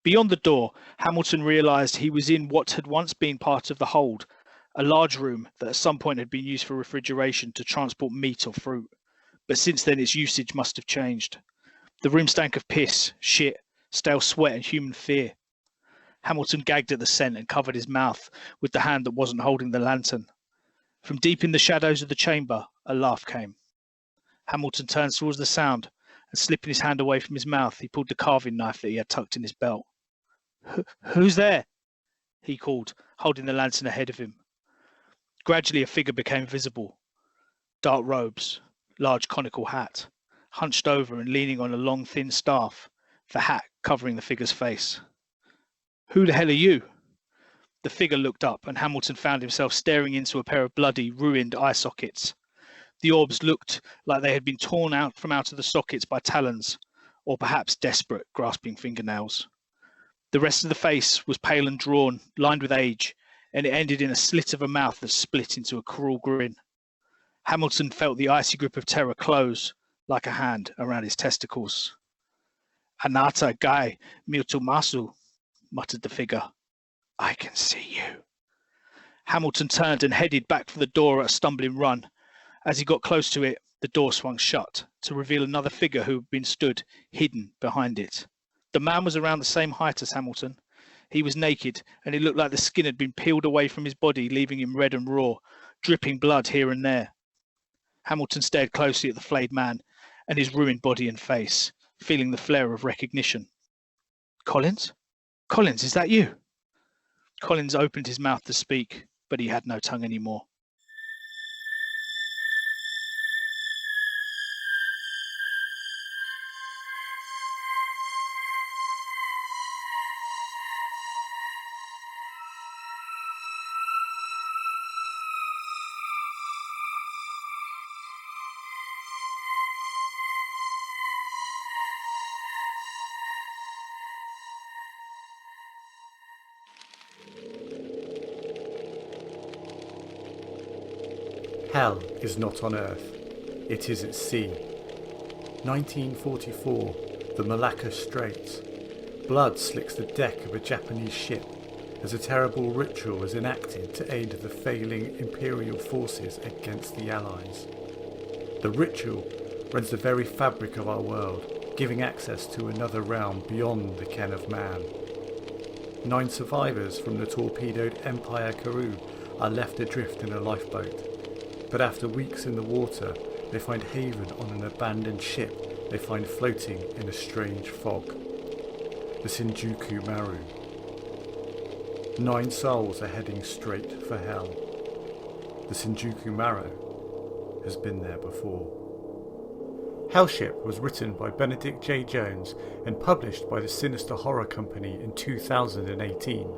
Beyond the door, Hamilton realised he was in what had once been part of the hold, a large room that at some point had been used for refrigeration to transport meat or fruit. But since then its usage must have changed. The room stank of piss, shit, stale sweat and human fear. Hamilton gagged at the scent and covered his mouth with the hand that wasn't holding the lantern. From deep in the shadows of the chamber, a laugh came. Hamilton turned towards the sound, and slipping his hand away from his mouth, he pulled the carving knife that he had tucked in his belt. Who's there? He called, holding the lantern ahead of him. Gradually a figure became visible. Dark robes, large conical hat, hunched over and leaning on a long thin staff, the hat covering the figure's face. Who the hell are you? The figure looked up, and Hamilton found himself staring into a pair of bloody, ruined eye sockets. The orbs looked like they had been torn out from out of the sockets by talons, or perhaps desperate, grasping fingernails. The rest of the face was pale and drawn, lined with age, and it ended in a slit of a mouth that split into a cruel grin. Hamilton felt the icy grip of terror close, like a hand, around his testicles. Anata Gai Miotomasu, muttered the figure. I can see you. Hamilton turned and headed back for the door at a stumbling run. As he got close to it, the door swung shut to reveal another figure who had been stood, hidden behind it. The man was around the same height as Hamilton. He was naked, and it looked like the skin had been peeled away from his body, leaving him red and raw, dripping blood here and there. Hamilton stared closely at the flayed man and his ruined body and face, feeling the flare of recognition. Collins? Collins, is that you? Collins opened his mouth to speak, but he had no tongue anymore. Hell is not on earth, it is at sea. 1944, the Malacca Straits. Blood slicks the deck of a Japanese ship as a terrible ritual is enacted to aid the failing Imperial forces against the Allies. The ritual rends the very fabric of our world, giving access to another realm beyond the ken of man. 9 survivors from the torpedoed Empire Karoo are left adrift in a lifeboat. But after weeks in the water, they find haven on an abandoned ship they find floating in a strange fog. The Shinjuku Maru. 9 souls are heading straight for hell. The Shinjuku Maru has been there before. Hellship was written by Benedict J. Jones and published by the Sinister Horror Company in 2018.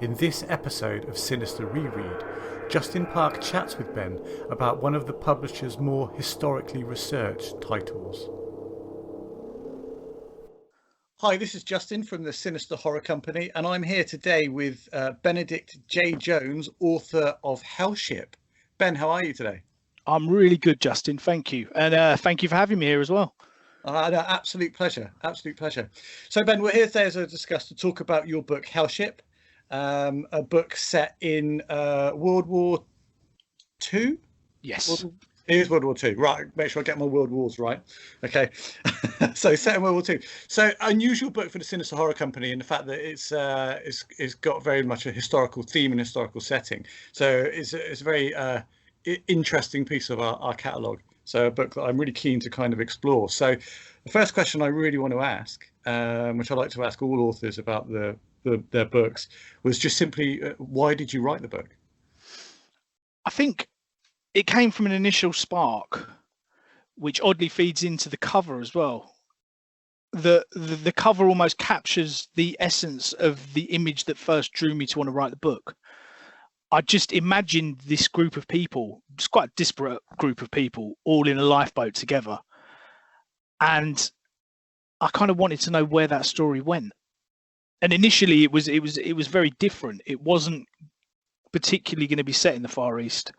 In this episode of Sinister Reread, Justin Park chats with Ben about one of the publisher's more historically researched titles. Hi, this is Justin from the Sinister Horror Company, and I'm here today with Benedict J. Jones, author of Hellship. Ben, how are you today? I'm really good, Justin. Thank you. And thank you for having me here as well. No, absolute pleasure. Absolute pleasure. So, Ben, we're here today, as I discussed, to talk about your book, Hellship. A book set in World War II? Yes. It is World War II. Right, make sure I get my World Wars right. Okay. So set in World War II. So unusual book for the Sinister Horror Company in the fact that it's got very much a historical theme and historical setting. So it's a very interesting piece of our catalogue. So a book that I'm really keen to kind of explore. So the first question I really want to ask, which I like to ask all authors about their books, was just simply why did you write the book? I think it came from an initial spark, which oddly feeds into the cover as well. The cover almost captures the essence of the image that first drew me to want to write the book. I just imagined this group of people, it's quite a disparate group of people, all in a lifeboat together, and I kind of wanted to know where that story went. And initially, it was very different. It wasn't particularly going to be set in the Far East.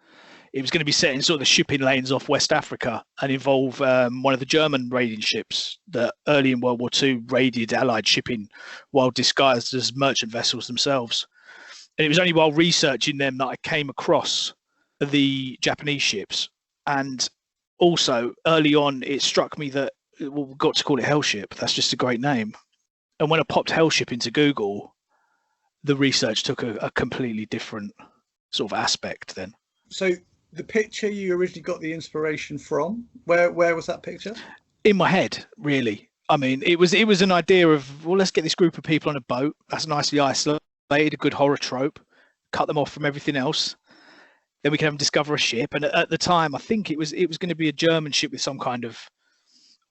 it was going to be set in sort of the shipping lanes off West Africa and involve one of the German raiding ships that early in World War II raided Allied shipping while disguised as merchant vessels themselves. And it was only while researching them that I came across the Japanese ships. And also early on, it struck me that we've got to call it Hellship. That's just a great name. And when I popped Hellship into Google, the research took a completely different sort of aspect then. So the picture you originally got the inspiration from, where was that picture? In my head, really. I mean, it was an idea of, well, let's get this group of people on a boat. That's nicely isolated, a good horror trope, cut them off from everything else. Then we can have them discover a ship. And at the time, I think it was going to be a German ship with some kind of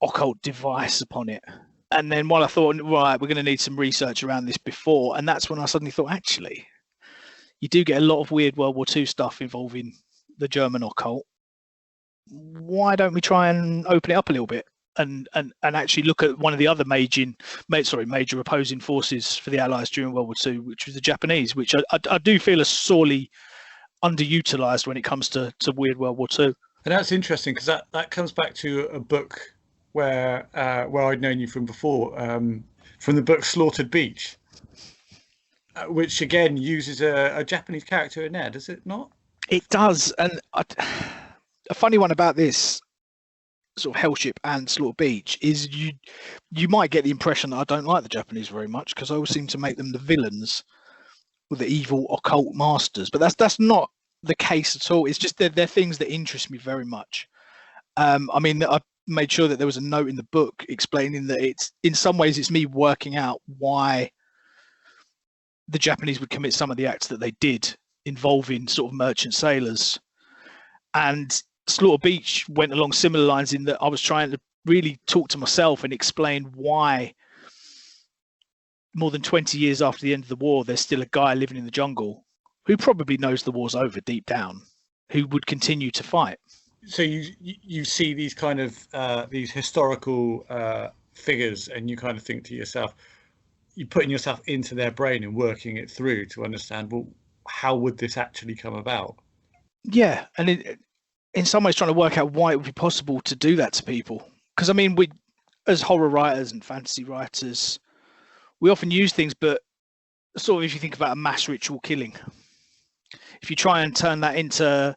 occult device upon it. And then while I thought, right, we're going to need some research around this before, and that's when I suddenly thought, actually, you do get a lot of weird World War II stuff involving the German occult. Why don't we try and open it up a little bit and actually look at one of the other major opposing forces for the Allies during World War II, which was the Japanese, which I do feel are sorely underutilized when it comes to weird World War II. And that's interesting because that comes back to a book where I'd known you from before, from the book Slaughtered Beach, which again uses a Japanese character in there, does it not? It does. And a funny one about this sort of Hellship and Slaughtered Beach is you might get the impression that I don't like the Japanese very much because I always seem to make them the villains or the evil occult masters, but that's not the case at all. It's just they're things that interest me very much. I mean, I made sure that there was a note in the book explaining that it's in some ways it's me working out why the Japanese would commit some of the acts that they did involving sort of merchant sailors. And Slaughter Beach went along similar lines in that I was trying to really talk to myself and explain why more than 20 years after the end of the war, there's still a guy living in the jungle who probably knows the war's over deep down, who would continue to fight. So you see these kind of these historical figures, and you kind of think to yourself, you're putting yourself into their brain and working it through to understand, well, how would this actually come about? Yeah, and in some ways trying to work out why it would be possible to do that to people. Because I mean, we, as horror writers and fantasy writers, we often use things, but sort of if you think about a mass ritual killing, if you try and turn that into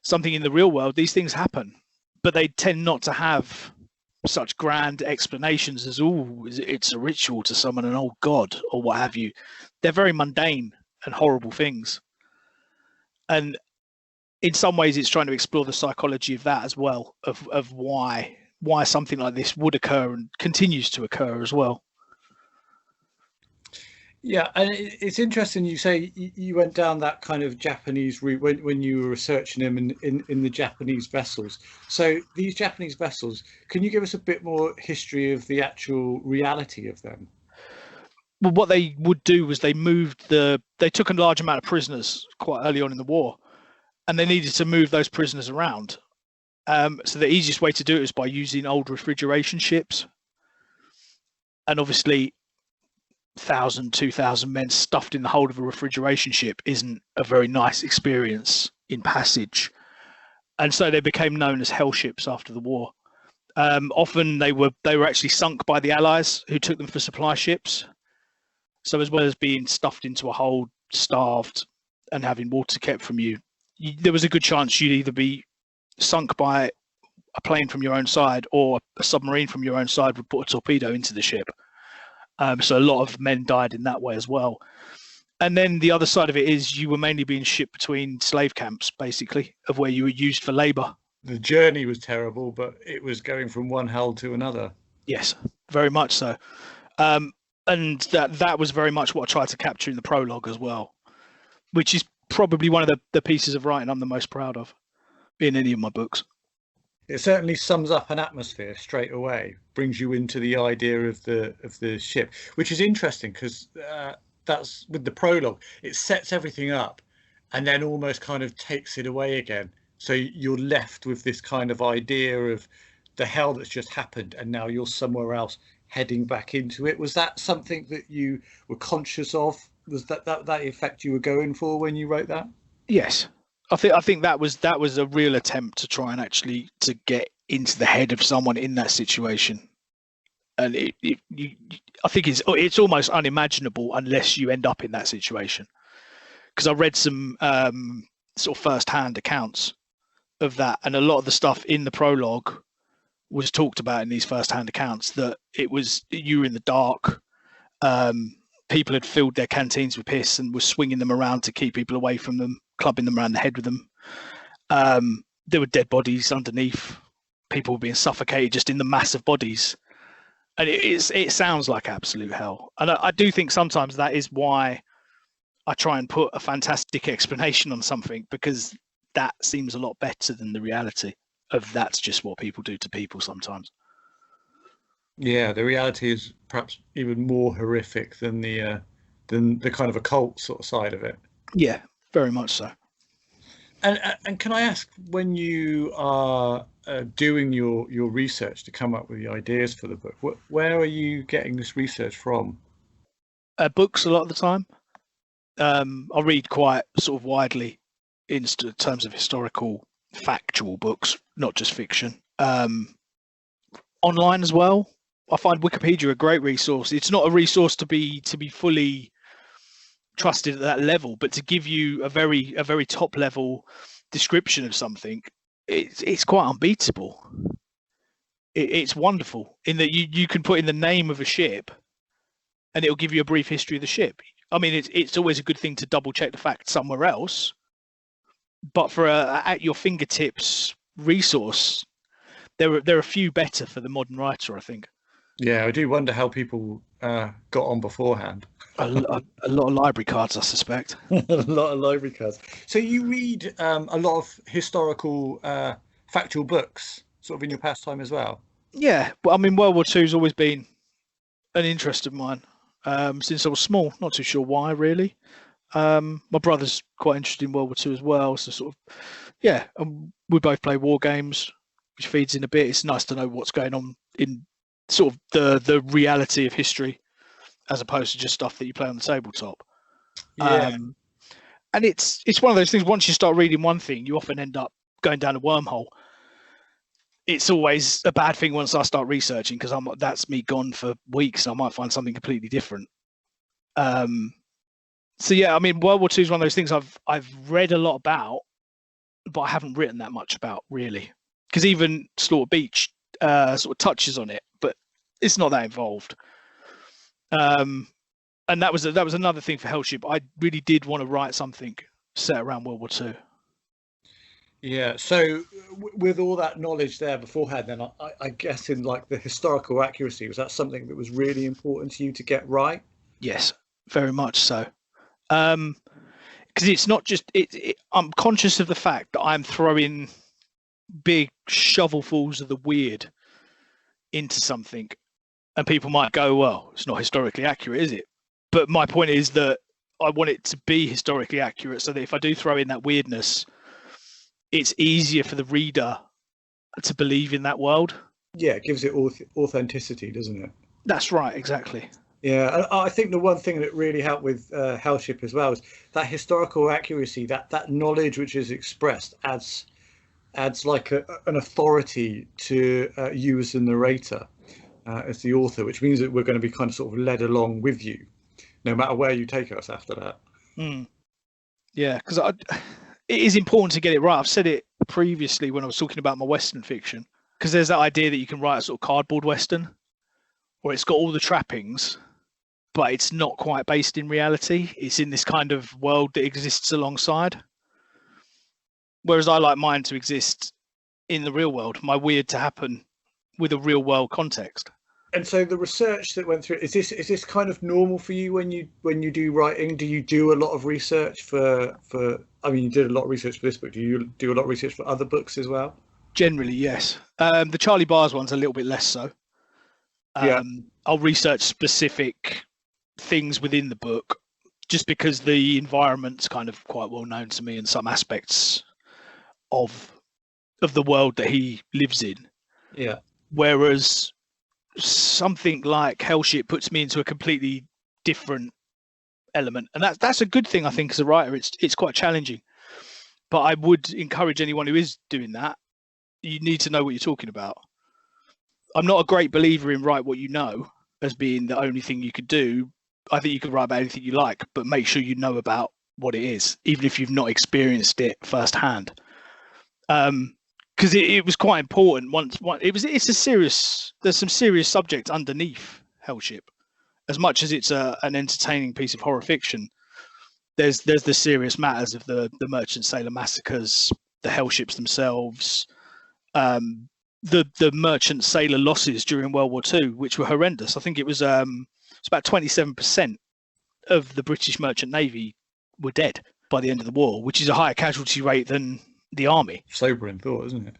something in the real world, these things happen, but they tend not to have such grand explanations as, oh, it's a ritual to summon an old god or what have you. They're very mundane and horrible things. And in some ways, it's trying to explore the psychology of that as well, of why something like this would occur and continues to occur as well. Yeah, and it's interesting you say you went down that kind of Japanese route when you were researching them in the Japanese vessels. So these Japanese vessels, can you give us a bit more history of the actual reality of them? Well, what they would do was they took a large amount of prisoners quite early on in the war, and they needed to move those prisoners around. So the easiest way to do it is by using old refrigeration ships. And obviously, 1,000, 2,000 men stuffed in the hold of a refrigeration ship isn't a very nice experience in passage. And so they became known as hell ships after the war. Often they were actually sunk by the Allies, who took them for supply ships. So as well as being stuffed into a hold, starved, and having water kept from you, there was a good chance you'd either be sunk by a plane from your own side, or a submarine from your own side would put a torpedo into the ship. So a lot of men died in that way as well. And then the other side of it is you were mainly being shipped between slave camps, basically, of where you were used for labor. The journey was terrible, but it was going from one hell to another. Yes, very much so. And that was very much what I tried to capture in the prologue as well, which is probably one of the pieces of writing I'm the most proud of in any of my books. It certainly sums up an atmosphere straight away, brings you into the idea of the ship, which is interesting because that's with the prologue. It sets everything up and then almost kind of takes it away again. So you're left with this kind of idea of the hell that's just happened, and now you're somewhere else heading back into it. Was that something that you were conscious of? Was that the effect you were going for when you wrote that? Yes. I think that was a real attempt to try and actually to get into the head of someone in that situation, and I think it's almost unimaginable unless you end up in that situation. Because I read some sort of first-hand accounts of that, and a lot of the stuff in the prologue was talked about in these first-hand accounts, that you were in the dark. People had filled their canteens with piss and were swinging them around to keep people away from them, clubbing them around the head with them. There were dead bodies underneath. People were being suffocated just in the mass of bodies. And it sounds like absolute hell. And I do think sometimes that is why I try and put a fantastic explanation on something, because that seems a lot better than the reality of that's just what people do to people sometimes. Yeah, the reality is perhaps even more horrific than the kind of occult sort of side of it. Yeah, very much so. And can I ask, when you are doing your research to come up with the ideas for the book, where are you getting this research from? Books a lot of the time. I read quite sort of widely in terms of historical, factual books, not just fiction. Online as well. I find Wikipedia a great resource. It's not a resource to be fully trusted at that level, but to give you a very top level description of something, it's quite unbeatable. It's wonderful in that you can put in the name of a ship, and it'll give you a brief history of the ship. I mean, it's always a good thing to double check the facts somewhere else, but for a at your fingertips resource, there are a few better for the modern writer, I think. Yeah, I do wonder how people got on beforehand. A lot of library cards, I suspect. A lot of library cards. So you read a lot of historical, factual books, sort of in your pastime as well? Yeah, but I mean, World War II has always been an interest of mine since I was small. Not too sure why, really. My brother's quite interested in World War II as well, so sort of, yeah. We both play war games, which feeds in a bit. It's nice to know what's going on in sort of the reality of history, as opposed to just stuff that you play on the tabletop. Yeah. And it's one of those things, once you start reading one thing, you often end up going down a wormhole. It's always a bad thing once I start researching, because that's me gone for weeks, and I might find something completely different. So yeah, I mean, World War II is one of those things I've read a lot about, but I haven't written that much about, really. Because even Slaughter Beach sort of touches on it, but it's not that involved. And that was another thing for Hellship. I really did want to write something set around World War II. Yeah. So with all that knowledge there beforehand, then I guess in like the historical accuracy, was that something that was really important to you to get right? Yes, very much so. Because it's not just I'm conscious of the fact that I'm throwing big shovelfuls of the weird into something, and people might go, well, it's not historically accurate, is it? But my point is that I want it to be historically accurate, so that if I do throw in that weirdness, it's easier for the reader to believe in that world. Yeah, it gives it authenticity, doesn't it? That's right, exactly. Yeah, I think the one thing that really helped with Hellship as well is that historical accuracy, that knowledge which is expressed adds like an authority to you as the narrator, as the author, which means that we're going to be kind of sort of led along with you, no matter where you take us after that. Yeah, because it is important to get it right. I've said it previously when I was talking about my Western fiction, because there's that idea that you can write a sort of cardboard Western, where it's got all the trappings, but it's not quite based in reality. It's in this kind of world that exists alongside. Whereas I like mine to exist in the real world, my weird to happen with a real world context. And so the research that went through, is this kind of normal for you when you do writing? Do you do a lot of research for I mean, you did a lot of research for this book. Do you do a lot of research for other books as well? Generally, yes. The Charlie Bars one's a little bit less so. Yeah. I'll research specific things within the book, just because the environment's kind of quite well known to me, and some aspects of the world that he lives in. Yeah. Whereas something like Hellship puts me into a completely different element, and that's a good thing, I think, as a writer. It's quite challenging. But I would encourage anyone who is doing that, you need to know what you're talking about. I'm not a great believer in write what you know as being the only thing you could do. I think you can write about anything you like, but make sure you know about what it is, even if you've not experienced it firsthand. Because it was quite important. There's some serious subject underneath Hellship. As much as it's an entertaining piece of horror fiction, there's the serious matters of the merchant sailor massacres, the Hellships themselves, the merchant sailor losses during World War II, which were horrendous. I think it was it's about 27% of the British merchant navy were dead by the end of the war, which is a higher casualty rate than the army. Sobering thought, isn't it?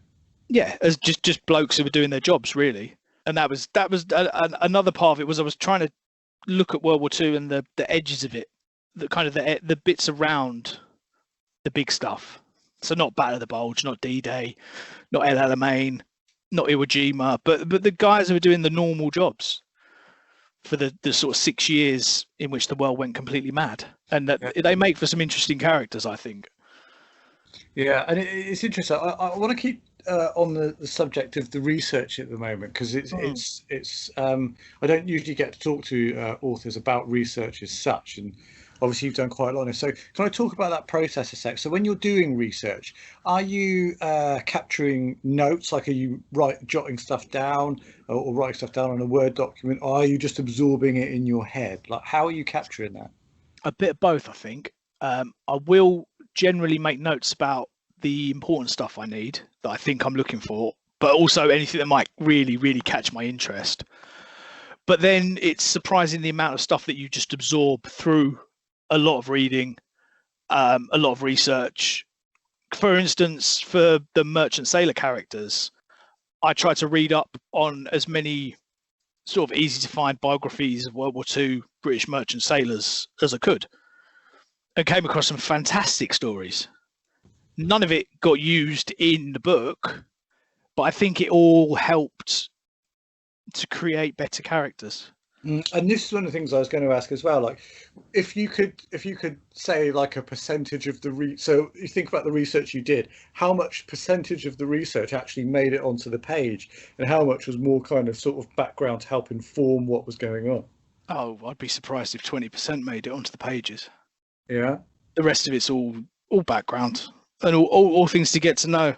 Yeah, as just blokes who were doing their jobs, really. And that was another part of it. Was I was trying to look at World War II and the edges of it, the kind of the bits around the big stuff. So not Battle of the Bulge, not D-Day, not El Alamein, not Iwo Jima, but the guys who were doing the normal jobs for the sort of 6 years in which the world went completely mad. And that they make for some interesting characters, I think. Yeah, and it's interesting. I want to keep on the subject of the research at the moment, because it's I don't usually get to talk to authors about research as such, and obviously you've done quite a lot of it. So can I talk about that process a sec? So when you're doing research, are you capturing notes? Like, are you jotting stuff down or writing stuff down on a Word document? Or are you just absorbing it in your head? Like, how are you capturing that? A bit of both, I think. I will generally make notes about the important stuff I need that I think I'm looking for, but also anything that might really, really catch my interest. But then it's surprising the amount of stuff that you just absorb through a lot of reading, a lot of research. For instance, for the merchant sailor characters, I try to read up on as many sort of easy to find biographies of World War II British merchant sailors as I could, and came across some fantastic stories. None of it got used in the book, but I think it all helped to create better characters. And this is one of the things I was going to ask as well. Like, if you could say like a percentage of the so you think about the research you did, how much percentage of the research actually made it onto the page, and how much was more kind of sort of background to help inform what was going on? Oh, I'd be surprised if 20% made it onto the pages. Yeah. The rest of it's all background and all things to get to know.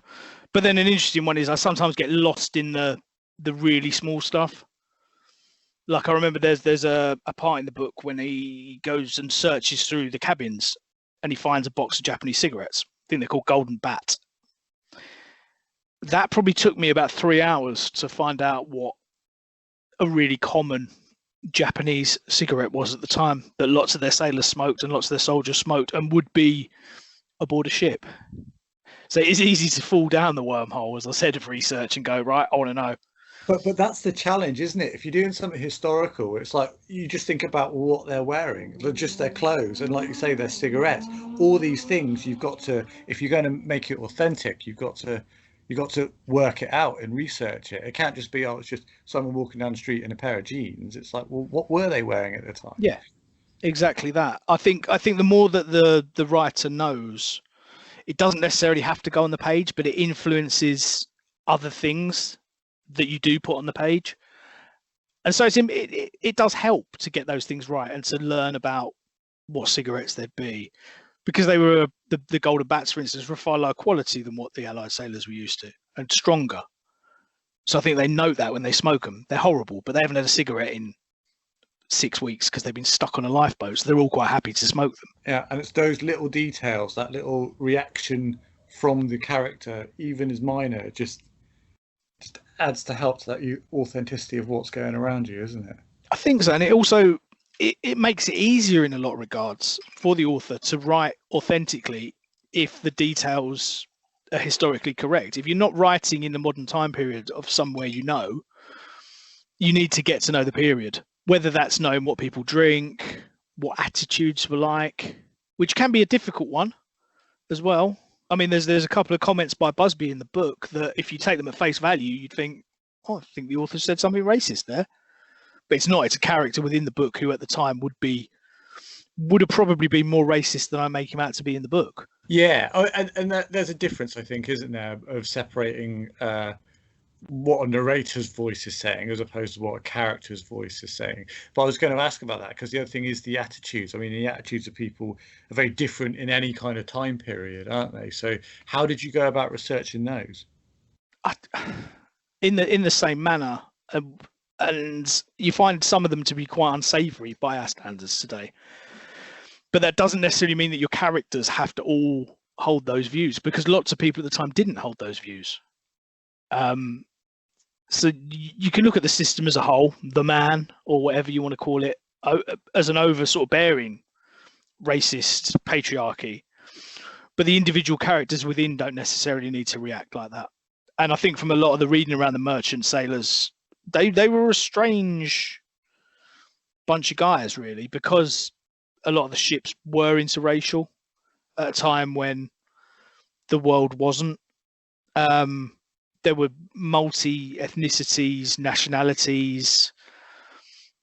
But then an interesting one is I sometimes get lost in the really small stuff. Like, I remember there's a part in the book when he goes and searches through the cabins and he finds a box of Japanese cigarettes. I think they're called Golden Bat. That probably took me about 3 hours to find out what a really common Japanese cigarette was at the time, that lots of their sailors smoked and lots of their soldiers smoked and would be aboard a ship. So it's easy to fall down the wormhole, as I said, of research and go, right, I want to know. But that's the challenge, isn't it? If you're doing something historical, it's like you just think about what they're wearing, just their clothes, and like you say, their cigarettes. All these things you've got to, if you're going to make it authentic, you've got to work it out and research it. It can't just be, oh, it's just someone walking down the street in a pair of jeans. It's like, well, what were they wearing at the time? Yeah, exactly that. I think the more that the writer knows, it doesn't necessarily have to go on the page, but it influences other things that you do put on the page. And so it does help to get those things right and to learn about what cigarettes there'd be, because they were the Golden Bats, for instance, were far lower quality than what the Allied sailors were used to, and stronger. So I think they note that when they smoke them. They're horrible, but they haven't had a cigarette in 6 weeks because they've been stuck on a lifeboat, so they're all quite happy to smoke them. Yeah, and it's those little details, that little reaction from the character, even as minor, just adds to help to that authenticity of what's going around you, isn't it? I think so, and it also it makes it easier in a lot of regards for the author to write authentically if the details are historically correct. If you're not writing in the modern time period of somewhere you need to get to know the period, whether that's knowing what people drink, what attitudes were like, which can be a difficult one as well. I mean, there's a couple of comments by Busby in the book that if you take them at face value, you'd think, oh, I think the author said something racist there. But it's not. It's a character within the book who at the time would have probably been more racist than I make him out to be in the book. Yeah, oh, and there's a difference, I think, isn't there, of separating what a narrator's voice is saying as opposed to what a character's voice is saying. But I was going to ask about that because the other thing is the attitudes. I mean, the attitudes of people are very different in any kind of time period, aren't they? So how did you go about researching those? I, in the same manner, and you find some of them to be quite unsavoury by our standards today. But that doesn't necessarily mean that your characters have to all hold those views, because lots of people at the time didn't hold those views. So you can look at the system as a whole, the man, or whatever you want to call it, as an over sort of bearing racist patriarchy. But the individual characters within don't necessarily need to react like that. And I think from a lot of the reading around the merchant sailors, they were a strange bunch of guys, really, because a lot of the ships were interracial at a time when the world wasn't. There were multi ethnicities, nationalities,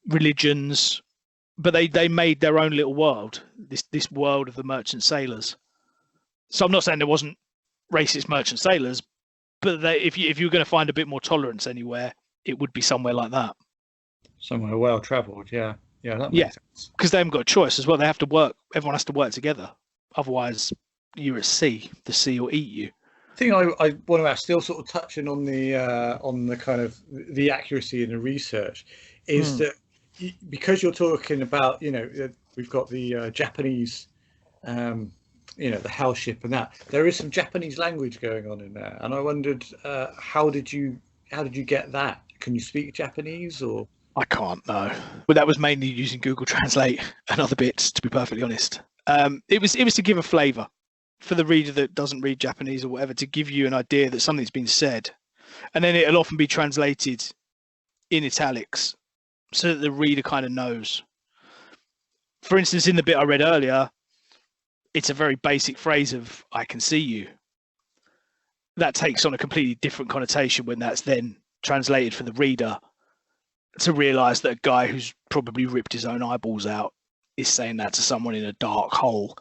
religions, but they made their own little world, this world of the merchant sailors. So I'm not saying there wasn't racist merchant sailors, but if you're going to find a bit more tolerance anywhere, it would be somewhere like that. Somewhere well travelled, yeah. Yeah, that makes sense. Because they haven't got a choice as well. They have to work. Everyone has to work together. Otherwise, you're at sea. The sea will eat you. Thing I want to ask, still sort of touching on the kind of the accuracy in the research, is that because you're talking about, we've got the Japanese, the hell ship and that, there is some Japanese language going on in there, and I wondered how did you get that? Can you speak Japanese or? I can't, no. But that was mainly using Google Translate and other bits, to be perfectly honest. It was to give a flavour for the reader that doesn't read Japanese or whatever, to give you an idea that something's been said. And then it'll often be translated in italics so that the reader kind of knows. For instance, in the bit I read earlier, it's a very basic phrase of, I can see you. That takes on a completely different connotation when that's then translated for the reader to realise that a guy who's probably ripped his own eyeballs out is saying that to someone in a dark hole.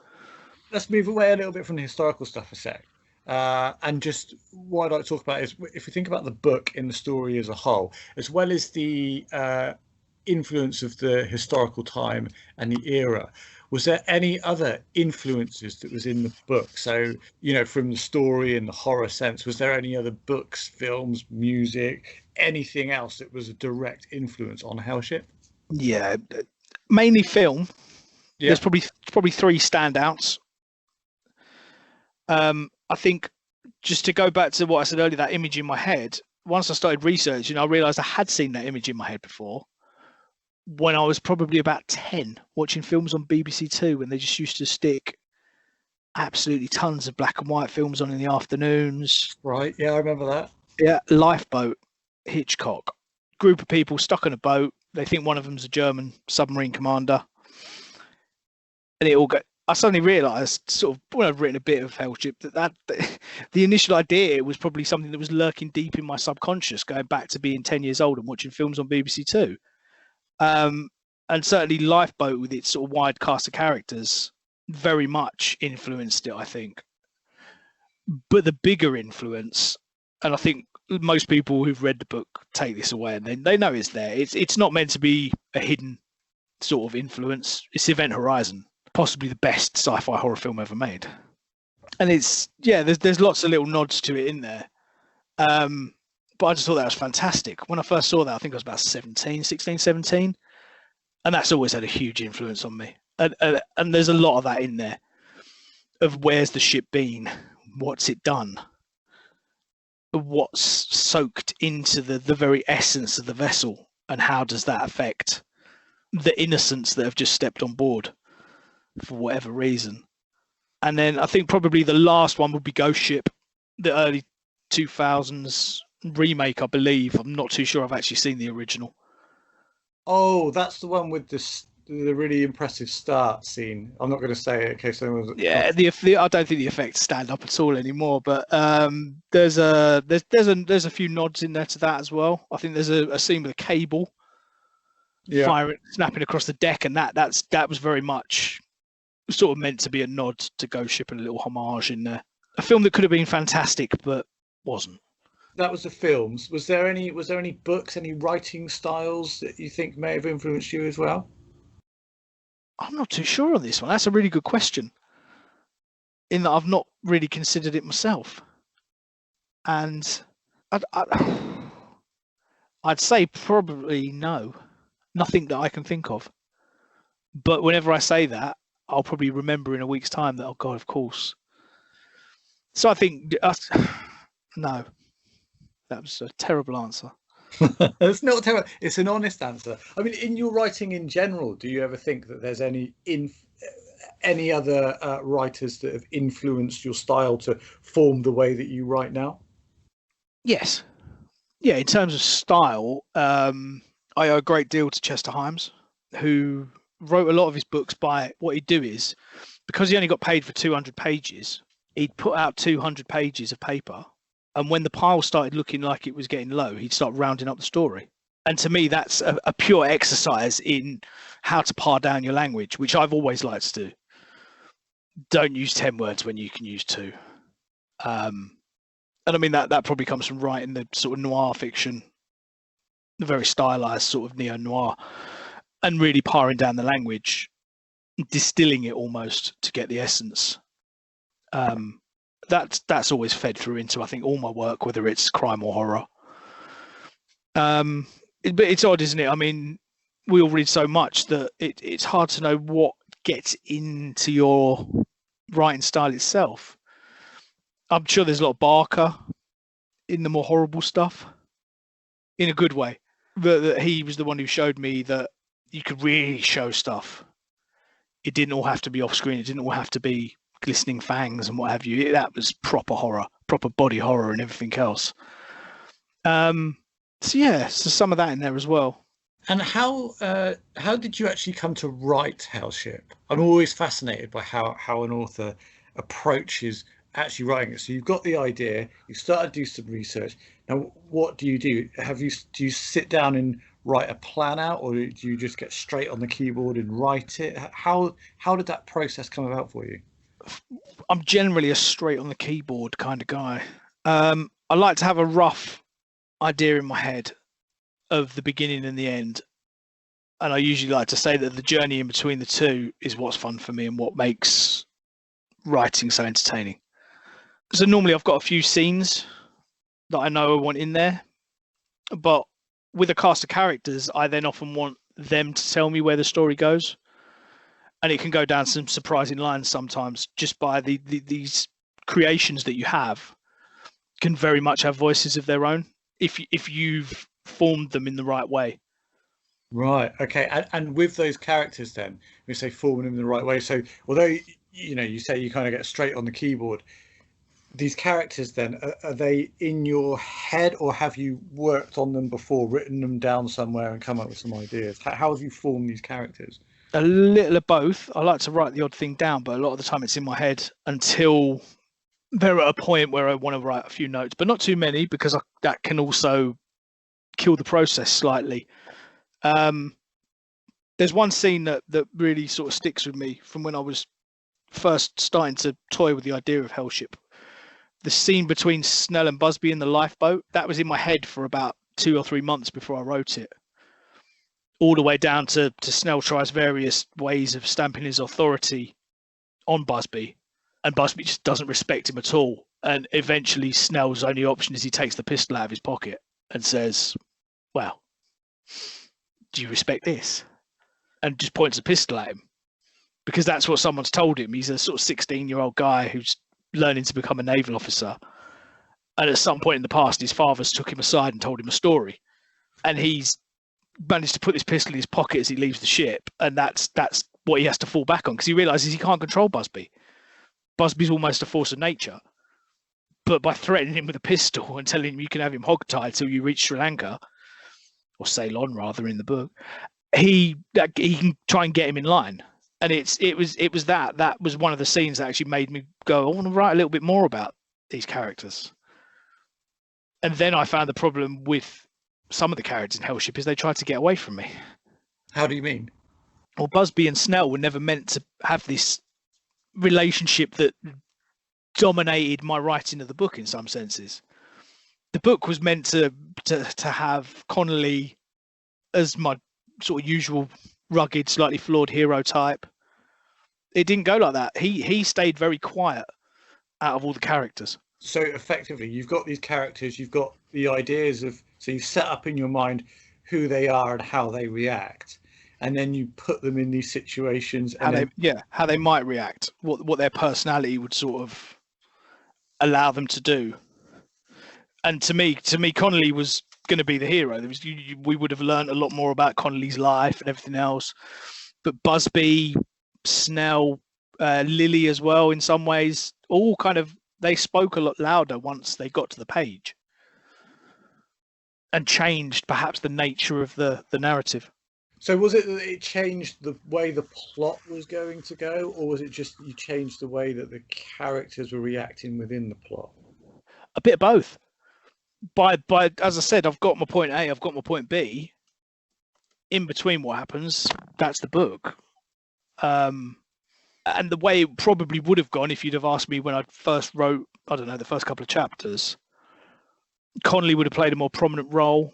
Let's move away a little bit from the historical stuff a sec. And just what I'd like to talk about is, if we think about the book in the story as a whole, as well as the influence of the historical time and the era, was there any other influences that was in the book? So, from the story and the horror sense, was there any other books, films, music, anything else that was a direct influence on Hellship? Yeah, mainly film. Yeah. There's probably three standouts. I think, just to go back to what I said earlier, that image in my head, once I started researching, I realised I had seen that image in my head before when I was probably about 10, watching films on BBC Two, when they just used to stick absolutely tons of black and white films on in the afternoons. Right, yeah, I remember that. Yeah, Lifeboat, Hitchcock. Group of people stuck on a boat. They think one of them's a German submarine commander. And it all got... I suddenly realised, sort of, when I've written a bit of Hellship, that the initial idea was probably something that was lurking deep in my subconscious, going back to being 10 years old and watching films on BBC Two. And certainly Lifeboat, with its sort of wide cast of characters, very much influenced it, I think. But the bigger influence, and I think most people who've read the book take this away and they know it's there. It's not meant to be a hidden sort of influence. It's Event Horizon, possibly the best sci-fi horror film ever made. And there's lots of little nods to it in there. But I just thought that was fantastic. When I first saw that, I think I was about 16, 17. And that's always had a huge influence on me. And there's a lot of that in there, of where's the ship been? What's it done? What's soaked into the very essence of the vessel? And how does that affect the innocents that have just stepped on board for whatever reason? And then I think probably the last one would be Ghost Ship, the early 2000s remake, I believe. I'm not too sure. I've actually seen the original. Oh, that's the one with the really impressive start scene. I'm not going to say it in case anyone's... Yeah, I don't think the effects stand up at all anymore. But there's a few nods in there to that as well. I think there's a scene with a cable firing, snapping across the deck, and that was very much sort of meant to be a nod to Ghost Ship and a little homage in there. A film that could have been fantastic, but wasn't. That was the films. Was there any books, any writing styles that you think may have influenced you as well? I'm not too sure on this one. That's a really good question, in that I've not really considered it myself. And I'd say probably no. Nothing that I can think of. But whenever I say that, I'll probably remember in a week's time that, oh God, of course. So I think, no. That was a terrible answer. It's not terrible. It's an honest answer. I mean, in your writing in general, do you ever think that there's any other writers that have influenced your style to form the way that you write now? Yes. Yeah, in terms of style, I owe a great deal to Chester Himes, who wrote a lot of his books by, what he'd do is, because he only got paid for 200 pages, he'd put out 200 pages of paper. And when the pile started looking like it was getting low, he'd start rounding up the story. And to me, that's a pure exercise in how to pare down your language, which I've always liked to do. Don't use 10 words when you can use 2. And I mean, that probably comes from writing the sort of noir fiction, the very stylized sort of neo-noir, and really paring down the language, distilling it almost to get the essence. That's always fed through into, I think, all my work, whether it's crime or horror. But it's odd, isn't it? I mean, we all read so much that it's hard to know what gets into your writing style itself. I'm sure there's a lot of Barker in the more horrible stuff, in a good way. That he was the one who showed me that you could really show stuff. It didn't all have to be off screen. It didn't all have to be glistening fangs and what have you. That was proper horror, proper body horror and everything else. So some of that in there as well. And how did you actually come to write Hell Ship? I'm always fascinated by how an author approaches actually writing it. So you've got the idea, you started to do some research. Now, what do you do? Do you sit down and write a plan out, or do you just get straight on the keyboard and write it? How did that process come about for you? I'm generally a straight on the keyboard kind of guy. I like to have a rough idea in my head of the beginning and the end. And I usually like to say that the journey in between the two is what's fun for me and what makes writing so entertaining. So normally I've got a few scenes that I know I want in there, but with a cast of characters, I then often want them to tell me where the story goes. And it can go down some surprising lines sometimes, just by these creations that you have can very much have voices of their own if you've formed them in the right way. Right. Okay. And with those characters, then we say forming them in the right way. So although you say you kind of get straight on the keyboard, these characters then are they in your head, or have you worked on them before, written them down somewhere, and come up with some ideas? How have you formed these characters? A little of both. I like to write the odd thing down, but a lot of the time it's in my head until they're at a point where I want to write a few notes, but not too many, because that can also kill the process slightly. There's one scene that really sort of sticks with me from when I was first starting to toy with the idea of Hell Ship. The scene between Snell and Busby in the lifeboat, that was in my head for about 2 or 3 months before I wrote it. All the way down to Snell tries various ways of stamping his authority on Busby, and Busby just doesn't respect him at all. And eventually Snell's only option is he takes the pistol out of his pocket and says, well, do you respect this? And just points a pistol at him, because that's what someone's told him. He's a sort of 16-year-old guy who's learning to become a naval officer. And at some point in the past, his father's took him aside and told him a story. And he's managed to put this pistol in his pocket as he leaves the ship, and that's what he has to fall back on, because he realizes he can't control Busby. Busby's almost a force of nature, but by threatening him with a pistol and telling him you can have him hogtied till you reach Sri Lanka, or Ceylon rather in the book, he can try and get him in line. And it was that was one of the scenes that actually made me go, I want to write a little bit more about these characters. And then I found the problem with some of the characters in Hell Ship is they tried to get away from me. How do you mean? Well, Busby and Snell were never meant to have this relationship that dominated my writing of the book in some senses. The book was meant to have Connolly as my sort of usual rugged, slightly flawed hero type. It didn't go like that. He stayed very quiet out of all the characters. So effectively, you've got these characters, you've got the ideas of, so you've set up in your mind who they are and how they react, and then you put them in these situations. And how they might react, what their personality would sort of allow them to do. And to me, Connolly was going to be the hero. We would have learned a lot more about Connolly's life and everything else. But Busby, Snell, Lily as well, in some ways, all kind of, they spoke a lot louder once they got to the page and changed perhaps the nature of the narrative. So was it that it changed the way the plot was going to go, or was it just you changed the way that the characters were reacting within the plot? A bit of both. By as I said, I've got my point A, I've got my point B. In between what happens, that's the book. And the way it probably would have gone if you'd have asked me when I first wrote, I don't know, the first couple of chapters, Connolly would have played a more prominent role.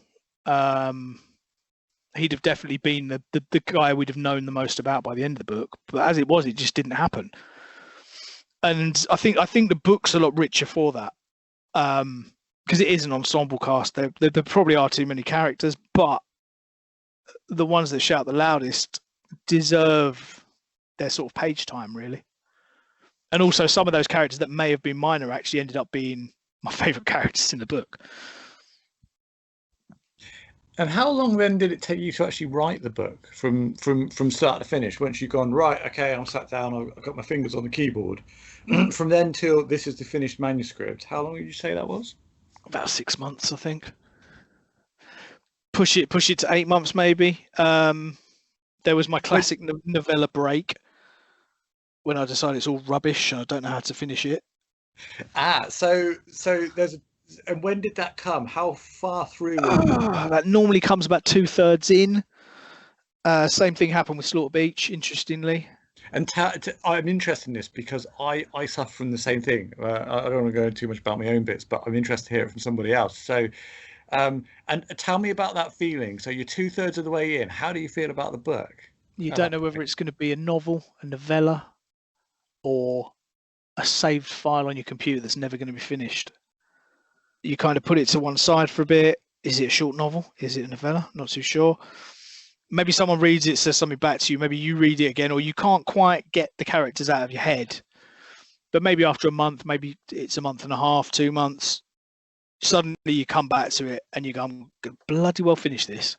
He'd have definitely been the guy we'd have known the most about by the end of the book. But as it was, it just didn't happen. And I think the book's a lot richer for that. Because it is an ensemble cast. There probably are too many characters, but the ones that shout the loudest deserve their sort of page time, really. And also some of those characters that may have been minor actually ended up being my favourite characters in the book. And how long then did it take you to actually write the book from start to finish? Once you've gone, right, okay, I'm sat down, I've got my fingers on the keyboard. From then till this is the finished manuscript, how long did you say that was? About 6 months, I think. Push it to 8 months, maybe. There was my classic novella break when I decided it's all rubbish and I don't know how to finish it. So there's and when did that come? How far through? That normally comes about 2/3 in. Same thing happened with Slaughter Beach, interestingly. And I'm interested in this because I suffer from the same thing. I don't want to go into too much about my own bits, but I'm interested to hear it from somebody else. So, and tell me about that feeling. So you're 2/3 of the way in. How do you feel about the book? You don't know whether it's going to be a novel, a novella, or a saved file on your computer that's never going to be finished. You kind of put it to one side for a bit. Is it a short novel? Is it a novella? Not too sure. Maybe someone reads it, says something back to you. Maybe you read it again, or you can't quite get the characters out of your head. But maybe after a month, maybe it's a month and a half, 2 months, suddenly you come back to it and you go, I'm going to bloody well finish this.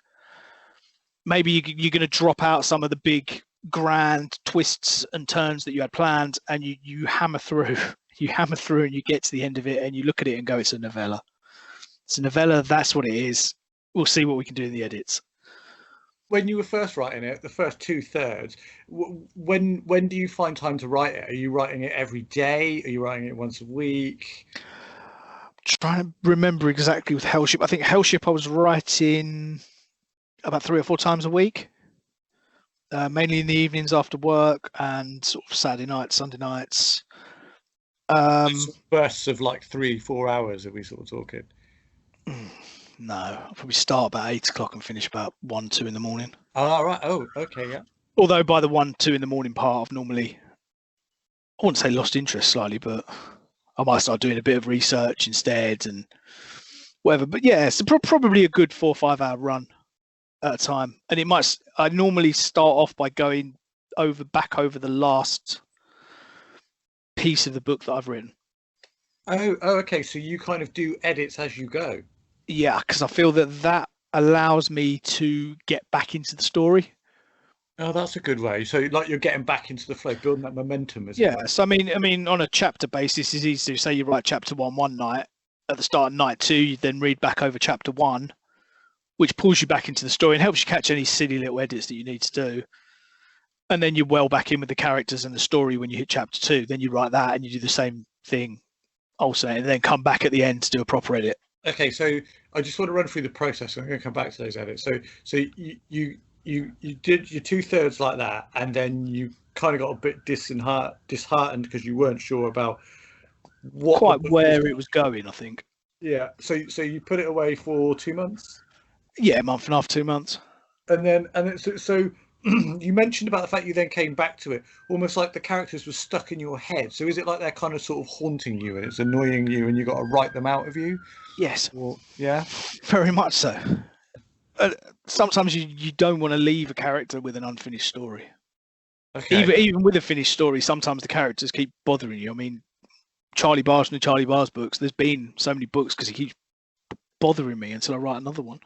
Maybe you're going to drop out some of the big grand twists and turns that you had planned, and you hammer through. You hammer through and you get to the end of it and you look at it and go, it's a novella. It's a novella, that's what it is. We'll see what we can do in the edits. When you were first writing it, the first 2/3, when do you find time to write it? Are you writing it every day? Are you writing it once a week? Trying to remember exactly with Hellship. I think Hellship I was writing about 3 or 4 times a week, mainly in the evenings after work and sort of Saturday nights, Sunday nights. Bursts of like 3-4 hours, are we sort of talking? No, I'll probably start about 8 o'clock and finish about 1-2 in the morning. Oh, right. Oh, okay, yeah. Although by the 1-2 in the morning part, I've normally, I wouldn't say lost interest slightly, but I might start doing a bit of research instead and whatever. But yeah, it's probably a good 4 or 5 hour run at a time. And I normally start off by going back over the last piece of the book that I've written. Oh, okay. So you kind of do edits as you go. Yeah, because I feel that allows me to get back into the story. Oh, that's a good way. So like you're getting back into the flow, building that momentum, isn't it? Yeah. So I mean, on a chapter basis, it's easy to say you write chapter 1 one night. At the start of night 2, you then read back over chapter 1, which pulls you back into the story and helps you catch any silly little edits that you need to do. And then you're well back in with the characters and the story when you hit chapter 2. Then you write that and you do the same thing also, and then come back at the end to do a proper edit. Okay, so I just want to run through the process. I'm going to come back to those edits. So you did your 2/3 like that, and then you kind of got a bit disheartened because you weren't sure about what the Quite book was. where it was going, I think. Yeah. So you put it away for 2 months, Yeah, a month and a half, 2 months. and then so you mentioned about the fact you then came back to it, almost like the characters were stuck in your head. So is it like they're kind of sort of haunting you and it's annoying you, and you got to write them out of you? Yes, Or yeah. very much so. Sometimes you don't want to leave a character with an unfinished story. Okay. Even with a finished story, sometimes the characters keep bothering you. I mean, Charlie Bar's and the Charlie Bar's books, there's been so many books because he keeps bothering me until I write another one.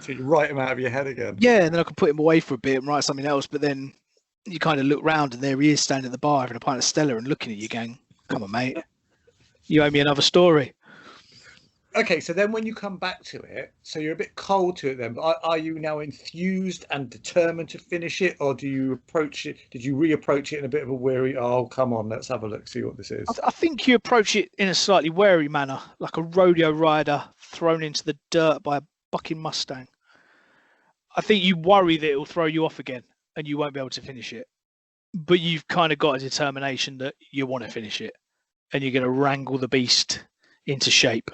So you write them out of your head again. Yeah, and then I can put him away for a bit and write something else. But then you kind of look round and there he is standing at the bar having a pint of Stella and looking at you, gang. Come on, mate. You owe me another story. Okay, so then when you come back to it, so you're a bit cold to it then, but are you now enthused and determined to finish it, or do you approach it? Did you reapproach it in a bit of a weary, oh, come on, let's have a look, see what this is? I think you approach it in a slightly wary manner, like a rodeo rider thrown into the dirt by a bucking Mustang. I think you worry that it will throw you off again and you won't be able to finish it. But you've kind of got a determination that you want to finish it and you're going to wrangle the beast into shape.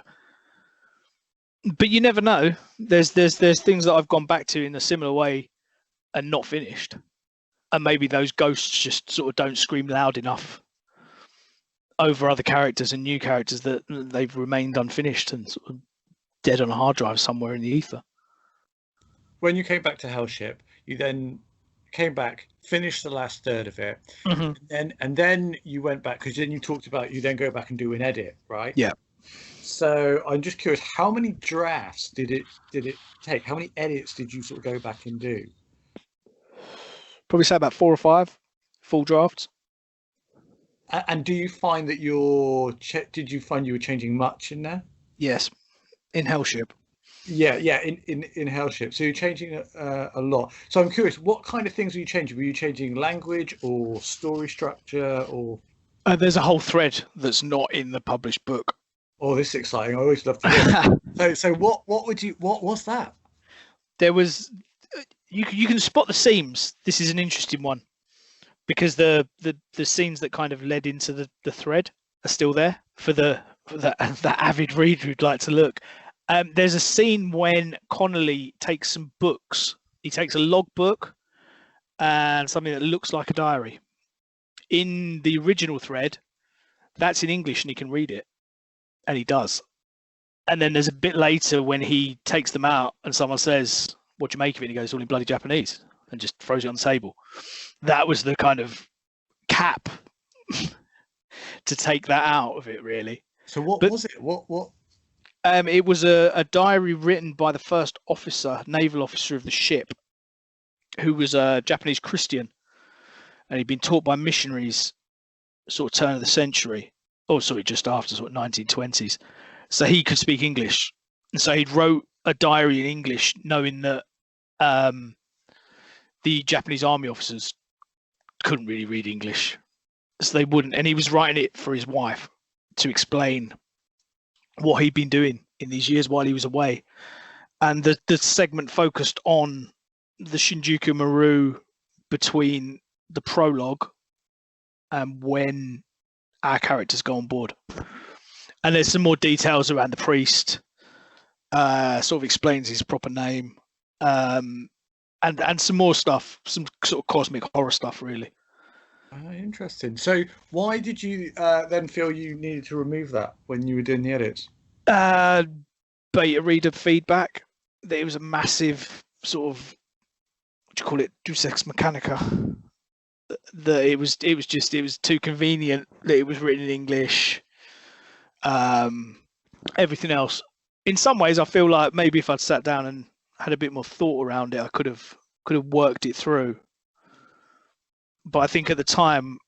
But you never know. There's things that I've gone back to in a similar way and not finished. And maybe those ghosts just sort of don't scream loud enough over other characters and new characters that they've remained unfinished and sort of dead on a hard drive somewhere in the ether. When you came back to Hellship, you then came back, finished the last third of it, and then you went back, because then you talked about you then go back and do an edit, right? Yeah. So I'm just curious, how many drafts did it take? How many edits did you sort of go back and do? Probably say about 4 or 5 full drafts. And do you find that did you find you were changing much in there? Yes, in Hellship. Yeah, in Hellship. So you're changing a lot. So I'm curious, what kind of things were you changing? Were you changing language or story structure or? There's a whole thread that's not in the published book. Oh, this is exciting! I always love to hear it. So what was that? There was you can spot the seams. This is an interesting one because the scenes that kind of led into the thread are still there for the avid reader who'd like to look. There's a scene when Connolly takes some books. He takes a logbook and something that looks like a diary. In the original thread, that's in English and he can read it. And he does. And then there's a bit later when he takes them out and someone says, "What do you make of it?" And he goes, "All in bloody Japanese," and just throws it on the table. That was the kind of cap to take that out of it, really. So what was it? What? It was a diary written by the first naval officer of the ship, who was a Japanese Christian, and he'd been taught by missionaries, sort of turn of the century. Oh, sorry, just after sort of 1920s. So he could speak English, and so he'd wrote a diary in English, knowing that the Japanese army officers couldn't really read English, so they wouldn't. And he was writing it for his wife to explain what he'd been doing in these years while he was away. And the segment focused on the Shinjuku Maru between the prologue and when our characters go on board. And there's some more details around the priest, sort of explains his proper name, and some more stuff, some sort of cosmic horror stuff, really. Interesting. So why did you then feel you needed to remove that when you were doing the edits? Beta reader feedback. That it was a massive sort of, what do you call it, Deus Ex Mechanica. That it was too convenient that it was written in English. Everything else, in some ways, I feel like maybe if I'd sat down and had a bit more thought around it, I could have worked it through. But I think at the time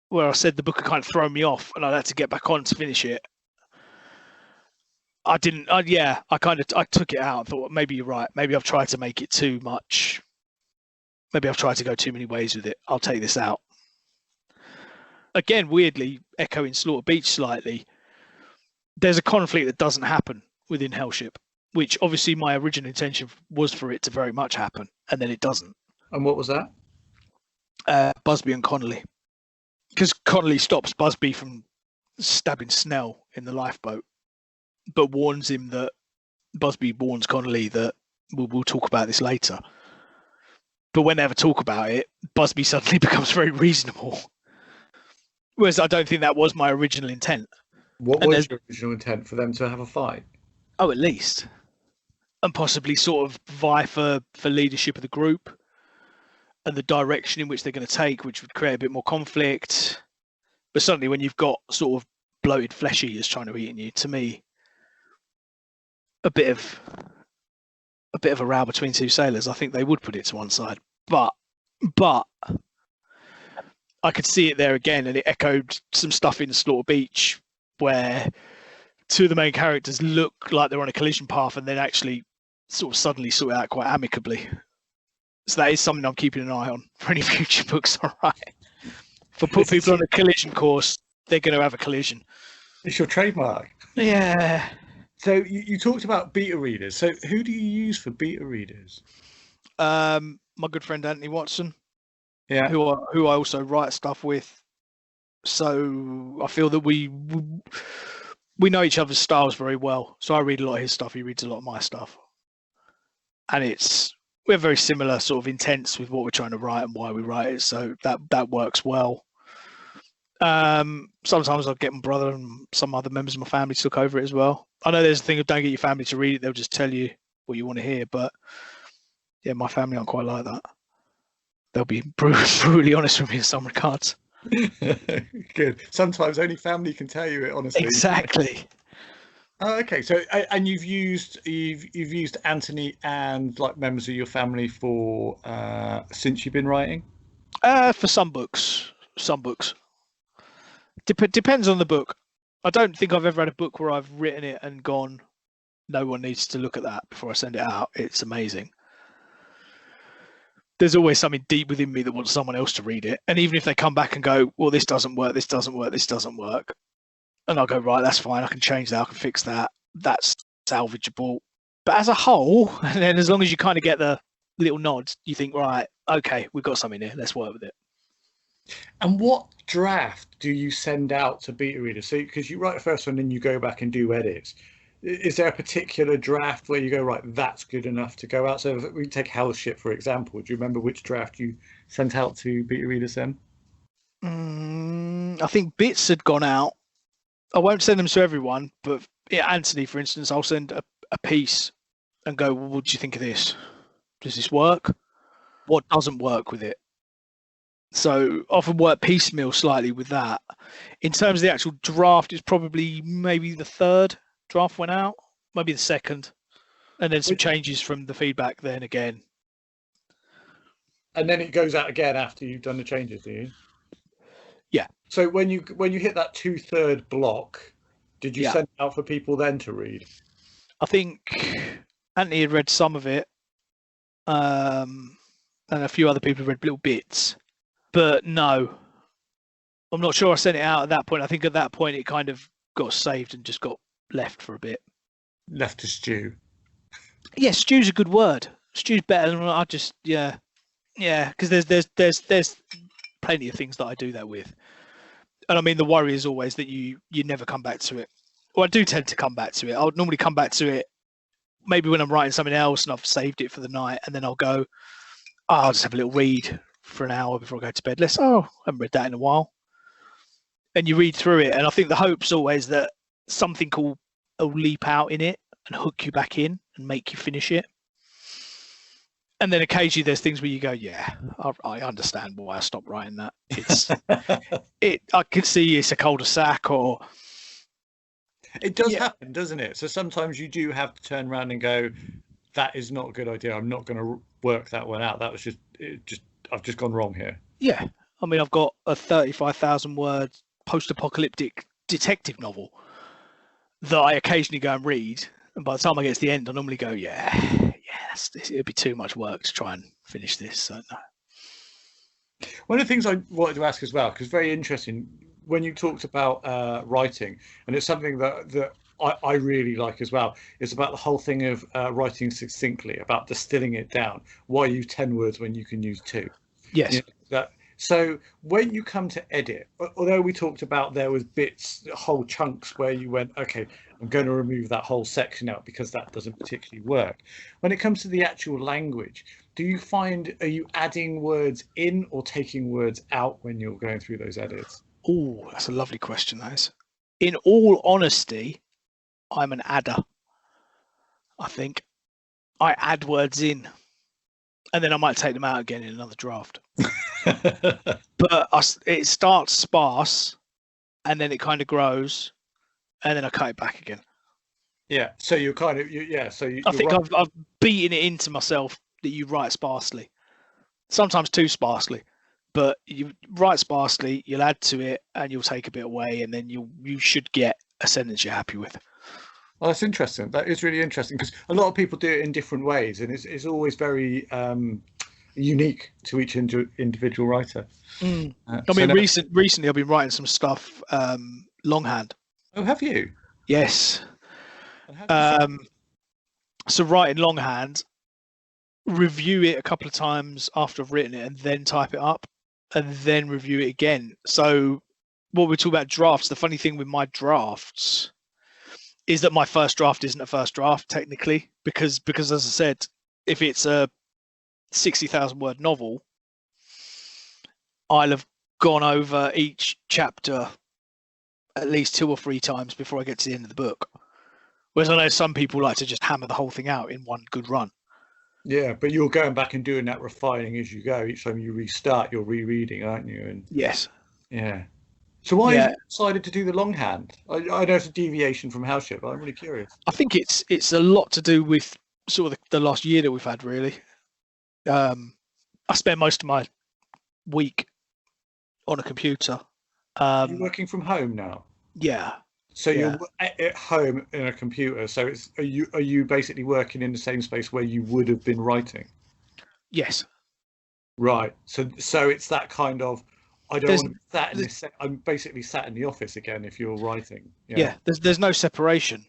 where I said the book had kind of thrown me off and I'd had to get back on to finish it, I didn't. I took it out and thought, maybe you're right. Maybe I've tried to make it too much. Maybe I've tried to go too many ways with it. I'll take this out. Again, weirdly, echoing Slaughter Beach slightly, there's a conflict that doesn't happen within Hellship, which obviously my original intention was for it to very much happen, and then it doesn't. And what was that? Busby and Connolly, because Connolly stops Busby from stabbing Snell in the lifeboat, but warns him that Busby warns Connolly that we'll talk about this later. But when they ever talk about it, Busby suddenly becomes very reasonable. Whereas I don't think that was my original intent. What was your original intent? For them to have a fight? Oh, at least. And possibly sort of vie for leadership of the group and the direction in which they're going to take, which would create a bit more conflict. But suddenly when you've got sort of bloated flesh eaters trying to eat you, to me, a bit of a row between two sailors, I think they would put it to one side. But I could see it there again, and it echoed some stuff in Slaughter Beach where two of the main characters look like they're on a collision path and then actually sort of suddenly sort it out quite amicably. So that is something I'm keeping an eye on for any future books. All right. If I put people on a collision course, they're going to have a collision. It's your trademark. Yeah. So you talked about beta readers. So who do you use for beta readers? My good friend Anthony Watson. Yeah. Who I also write stuff with. So I feel that we know each other's styles very well. So I read a lot of his stuff. He reads a lot of my stuff. And we're very similar sort of intents with what we're trying to write and why we write it. So that works well. Sometimes I'll get my brother and some other members of my family to look over it as well. I know there's a thing of don't get your family to read it, they'll just tell you what you want to hear, but yeah, my family aren't quite like that. They'll be brutally honest with me in some regards. Good. Sometimes only family can tell you it honestly. Exactly. Oh, okay. So and you've used Anthony and like members of your family for since you've been writing? For some books. Depends on the book. I don't think I've ever had a book where I've written it and gone, no one needs to look at that before I send it out. It's amazing. There's always something deep within me that wants someone else to read it. And even if they come back and go, well, this doesn't work, and I'll go, right, that's fine. I can change that. I can fix that. That's salvageable. But as a whole, and then as long as you kind of get the little nods, you think, right, okay, we've got something here. Let's work with it. And what draft do you send out to beta readers? So, because you write the first one and you go back and do edits, is there a particular draft where you go, right, that's good enough to go out? So if we take Hell's Ship, for example, do you remember which draft you sent out to beta readers then? I think bits had gone out. I won't send them to everyone, but Anthony, for instance, I'll send a piece and go, well, what do you think of this? Does this work? What doesn't work with it? So often work piecemeal slightly with that. In terms of the actual draft, it's probably maybe the third draft went out, maybe the second, and then some changes from the feedback then again. And then it goes out again after you've done the changes, do you? Yeah. So when you hit that 2/3 block, did you send it out for people then to read? I think Anthony had read some of it, and a few other people read little bits. But no, I'm not sure I sent it out at that point. I think at that point it kind of got saved and just got left for a bit. Left to stew. Yeah, stew's a good word. Stew's better than I just because there's plenty of things that I do that with. And I mean the worry is always that you never come back to it. Well, I do tend to come back to it. I would normally come back to it maybe when I'm writing something else and I've saved it for the night, and then I'll go, I'll just have a little read for an hour before I go to bed. I haven't read that in a while. And you read through it, and I think the hope's always that something will leap out in it and hook you back in and make you finish it. And then occasionally there's things where you go, yeah, I understand why I stopped writing that. It's I can see it's a cul-de-sac, or it does happen, doesn't it? So sometimes you do have to turn around and go, that is not a good idea. I'm not going to work that one out. That was I've just gone wrong here. Yeah. I mean, I've got a 35,000 word post-apocalyptic detective novel that I occasionally go and read. And by the time I get to the end, I normally go, it'd be too much work to try and finish this. So no. One of the things I wanted to ask as well, because very interesting, when you talked about writing, and it's something that I really like as well, it's about the whole thing of writing succinctly, about distilling it down. Why use 10 words when you can use 2? Yes. So when you come to edit, although we talked about there was bits, whole chunks where you went, okay, I'm going to remove that whole section out because that doesn't particularly work. When it comes to the actual language, do you find, are you adding words in or taking words out when you're going through those edits? Oh, that's a lovely question, that is. In all honesty, I'm an adder. I think I add words in, and then I might take them out again in another draft. But it starts sparse, and then it kind of grows, and then I cut it back again. Yeah. So you're kind of, yeah. So I think I've beaten it into myself that you write sparsely, sometimes too sparsely. But you write sparsely, you'll add to it, and you'll take a bit away, and then you should get a sentence you're happy with. Well, that's interesting. That is really interesting because a lot of people do it in different ways, and it's always very unique to each individual writer. I mean, recently I've been writing some stuff longhand. Oh, have you? Yes. So writing longhand, review it a couple of times after I've written it, and then type it up, and then review it again. So what we're talking about drafts, the funny thing with my drafts is that my first draft isn't a first draft technically, because as I said, if it's a 60,000 word novel, I'll have gone over each chapter at least 2 or 3 times before I get to the end of the book. Whereas I know some people like to just hammer the whole thing out in one good run. Yeah, but you're going back and doing that refining as you go. Each time you restart, you're rereading, aren't you? And yes. Yeah. So why have you decided to do the longhand? I know it's a deviation from house ship, but I'm really curious. I think it's a lot to do with sort of the last year that we've had, really. I spend most of my week on a computer. You're working from home now? Yeah. So you're at home in a computer. So are you basically working in the same space where you would have been writing? Yes. Right. So it's that kind of, I don't want to be sat in this. I'm basically sat in the office again if you're writing. Yeah. There's no separation.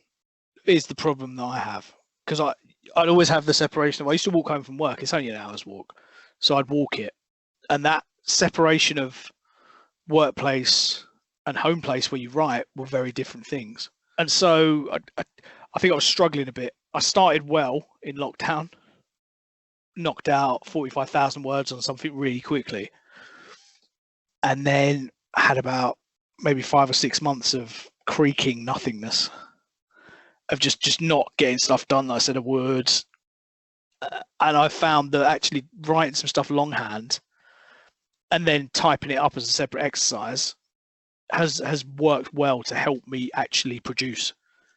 Is the problem that I have, because I'd always have the separation. I used to walk home from work. It's only an hour's walk, so I'd walk it, and that separation of workplace and home place where you write were very different things. And so I think I was struggling a bit. I started well in lockdown, knocked out 45,000 words on something really quickly, and then had about maybe 5 or 6 months of creaking nothingness, of just not getting stuff done that I said I would. And I found that actually writing some stuff longhand and then typing it up as a separate exercise has worked well to help me actually produce.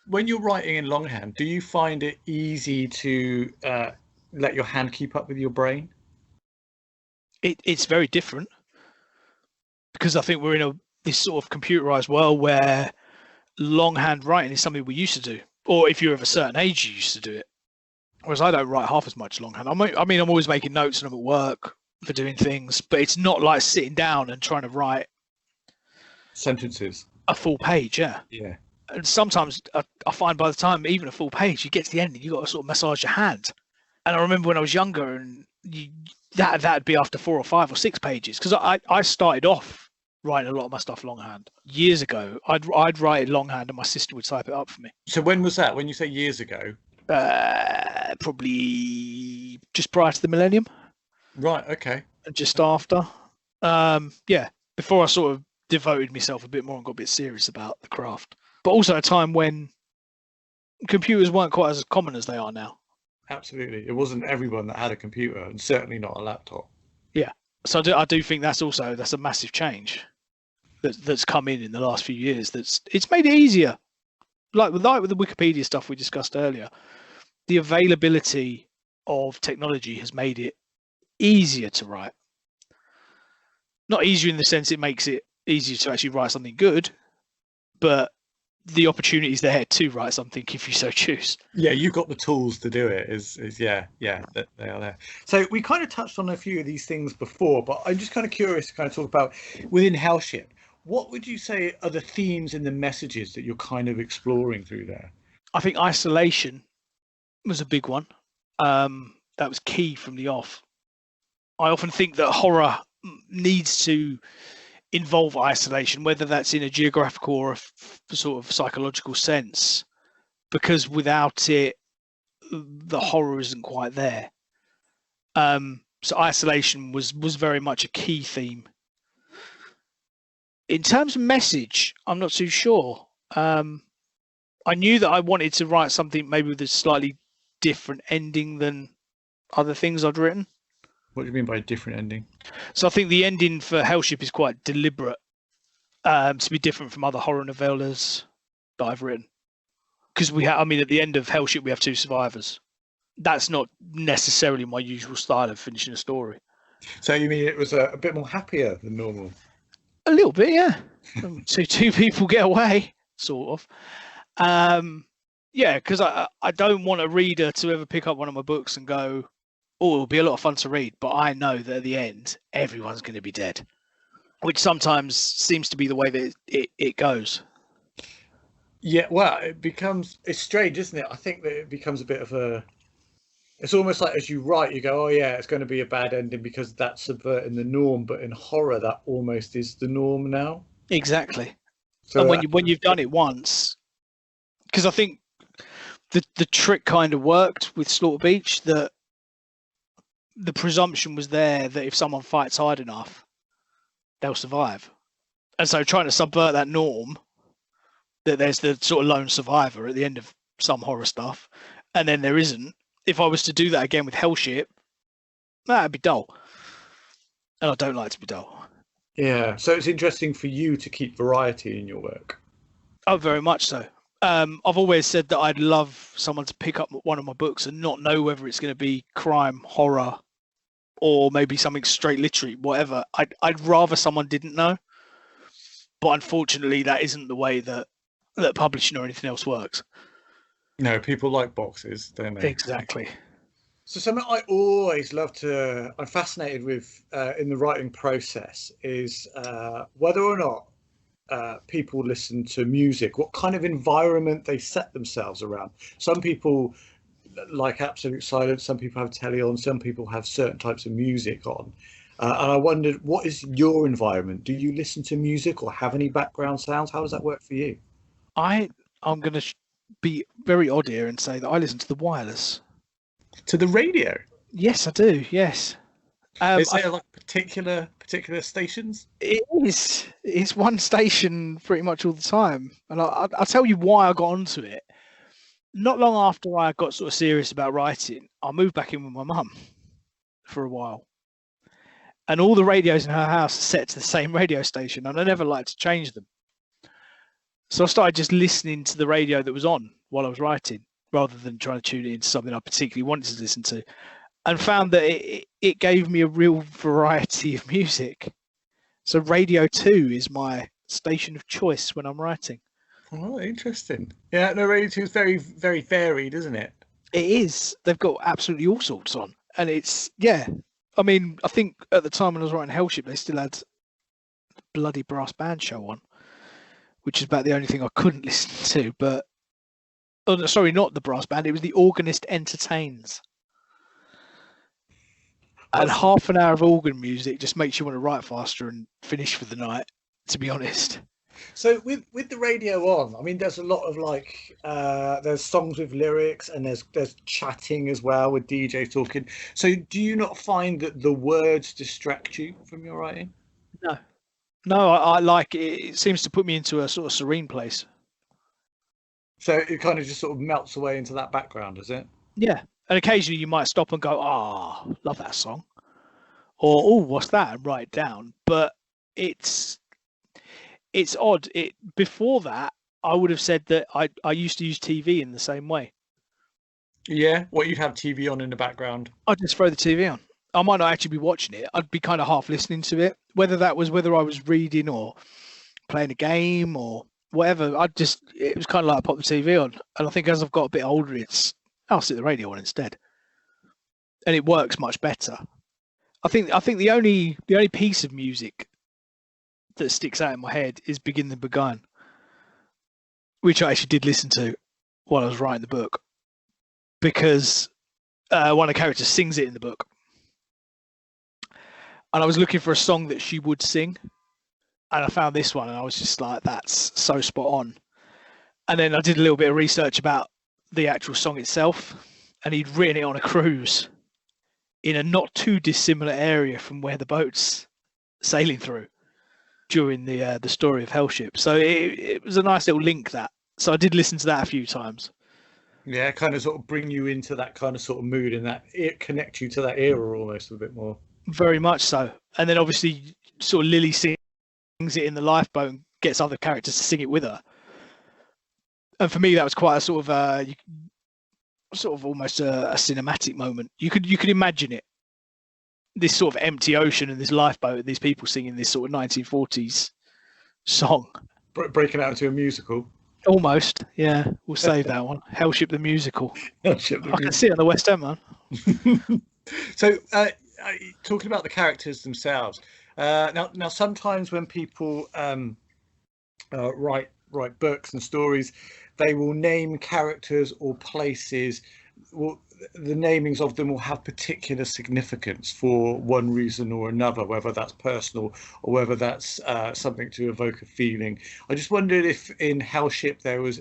When you're writing in longhand, do you find it easy to let your hand keep up with your brain? It's very different, because I think we're in this sort of computerized world where longhand writing is something we used to do, or if you're of a certain age, you used to do it. Whereas I don't write half as much longhand. I'm always making notes and I'm at work for doing things, but it's not like sitting down and trying to write sentences, a full page. Yeah. And sometimes I find by the time even a full page, you get to the end and you got to sort of massage your hand. And I remember when I was younger, and that'd be after 4 or 5 or 6 pages, because I started off writing a lot of my stuff longhand years ago. I'd write it longhand and my sister would type it up for me. So when was that? When you say years ago? Probably just prior to the millennium. Right. Okay. And just after. Before I sort of devoted myself a bit more and got a bit serious about the craft. But also a time when computers weren't quite as common as they are now. Absolutely. It wasn't everyone that had a computer, and certainly not a laptop. Yeah. So I do think that's a massive change that's come in the last few years. It's made it easier. Like with the Wikipedia stuff we discussed earlier, the availability of technology has made it easier to write. Not easier in the sense it makes it easier to actually write something good, but the opportunity is there to write something if you so choose. Yeah, you've got the tools to do it. They are there. So we kind of touched on a few of these things before, but I'm just kind of curious to kind of talk about within House Ship. What would you say are the themes and the messages that you're kind of exploring through there? I think isolation was a big one. That was key from the off. I often think that horror needs to involve isolation, whether that's in a geographical or a sort of psychological sense, because without it, the horror isn't quite there. So isolation was very much a key theme. In terms of message, I'm not too sure. I knew that I wanted to write something maybe with a slightly different ending than other things I'd written. What do you mean by different ending? So I think the ending for Hellship is quite deliberate, to be different from other horror novellas that I've written. Because at the end of Hellship, we have 2 survivors. That's not necessarily my usual style of finishing a story. So you mean it was a bit more happier than normal? A little bit, yeah. So 2 people get away, sort of. Yeah, because I don't want a reader to ever pick up one of my books and go, oh, it'll be a lot of fun to read, but I know that at the end, everyone's going to be dead, which sometimes seems to be the way that it goes. Yeah, well, it's strange, isn't it? I think that it becomes a bit of it's almost like as you write, you go, oh yeah, it's going to be a bad ending because that's subverting the norm, but in horror, that almost is the norm now. Exactly. So and when you've done it once, because I think the trick kind of worked with Slaughter Beach, that the presumption was there that if someone fights hard enough, they'll survive. And so trying to subvert that norm, that there's the sort of lone survivor at the end of some horror stuff, and then there isn't. If I was to do that again with Hellship, that'd be dull. And I don't like to be dull. Yeah, so it's interesting for you to keep variety in your work. Oh, very much so. I've always said that I'd love someone to pick up one of my books and not know whether it's going to be crime, horror, or maybe something straight literary, whatever. I'd rather someone didn't know. But unfortunately, that isn't the way that publishing or anything else works. No, people like boxes, don't they? Exactly. So something I always I'm fascinated with in the writing process is whether or not people listen to music, what kind of environment they set themselves around. Some people like absolute silence, some people have telly on, some people have certain types of music on. And I wondered, what is your environment? Do you listen to music or have any background sounds? How does that work for you? I'm going to be very odd here and say that I listen to the wireless. To the radio? Yes, I do. Yes. Is there like particular stations? It is. It's one station pretty much all the time, and I'll tell you why I got onto it. Not long after I got sort of serious about writing, I moved back in with my mum for a while, and all the radios in her house are set to the same radio station, and I never liked to change them. So I started just listening to the radio that was on while I was writing, rather than trying to tune it into something I particularly wanted to listen to, and found that it gave me a real variety of music. So Radio 2 is my station of choice when I'm writing. Oh, interesting. Yeah, no, Radio 2 is very, very varied, isn't it? It is. They've got absolutely all sorts on. And it's, yeah. I mean, I think at the time when I was writing Hellship, they still had the bloody brass band show on, which is about the only thing I couldn't listen to. But, oh, sorry, not the brass band. It was the Organist Entertains. And half an hour of organ music just makes you want to write faster and finish for the night, to be honest. So with the radio on, I mean, there's a lot of there's songs with lyrics and there's chatting as well with DJs talking. So do you not find that the words distract you from your writing? No, I like it. It seems to put me into a sort of serene place. So it kind of just sort of melts away into that background, is it? Yeah. And occasionally you might stop and go, love that song. Or, oh, what's that? And write it down. But it's odd. Before that, I would have said that I used to use TV in the same way. Yeah? What, you'd have TV on in the background? I'd just throw the TV on. I might not actually be watching it. I'd be kind of half listening to it. Whether I was reading or playing a game or whatever, it was kind of like I pop the TV on. And I think as I've got a bit older, I'll stick the radio on instead, and it works much better. I think the only piece of music that sticks out in my head is "Begin the Begun," which I actually did listen to while I was writing the book, because one of the characters sings it in the book, And I was looking for a song that she would sing, and I found this one, and I was just like, that's so spot on. And then I did a little bit of research about the actual song itself, and he'd written it on a cruise in a not too dissimilar area from where the boat's sailing through during the story of Hellship. So it was a nice little link, that. So I did listen to that a few times. Yeah, kind of sort of bring you into that kind of sort of mood, and that it connect you to that era almost a bit more. Very much so. And then obviously sort of Lily sings it in the lifeboat and gets other characters to sing it with her. And for me, that was quite a sort of almost a cinematic moment. You could imagine it, this sort of empty ocean and this lifeboat and these people singing this sort of 1940s song. Breaking out into a musical. Almost, yeah. We'll save that one. Hellship the musical. I can see it on the West End, man. So, talking about the characters themselves. Now, sometimes when people write books and stories, they will name characters or places. Well, the namings of them will have particular significance for one reason or another, whether that's personal or whether that's something to evoke a feeling. I just wondered if in Hellship there was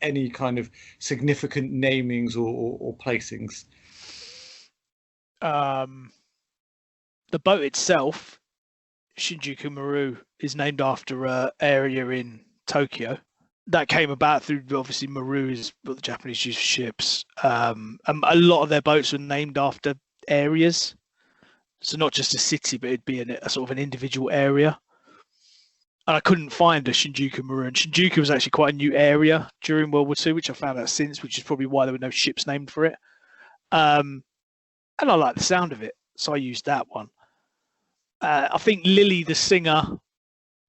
any kind of significant namings or placings. The boat itself, Shinjuku Maru, is named after an area in Tokyo. That came about through, obviously, Maru is what the Japanese use for ships. And a lot of their boats were named after areas. So not just a city, but it'd be a sort of an individual area. And I couldn't find a Shinjuku Maru. And Shinjuku was actually quite a new area during World War II, which I found out since, which is probably why there were no ships named for it. And I like the sound of it, so I used that one. I think Lily, the singer,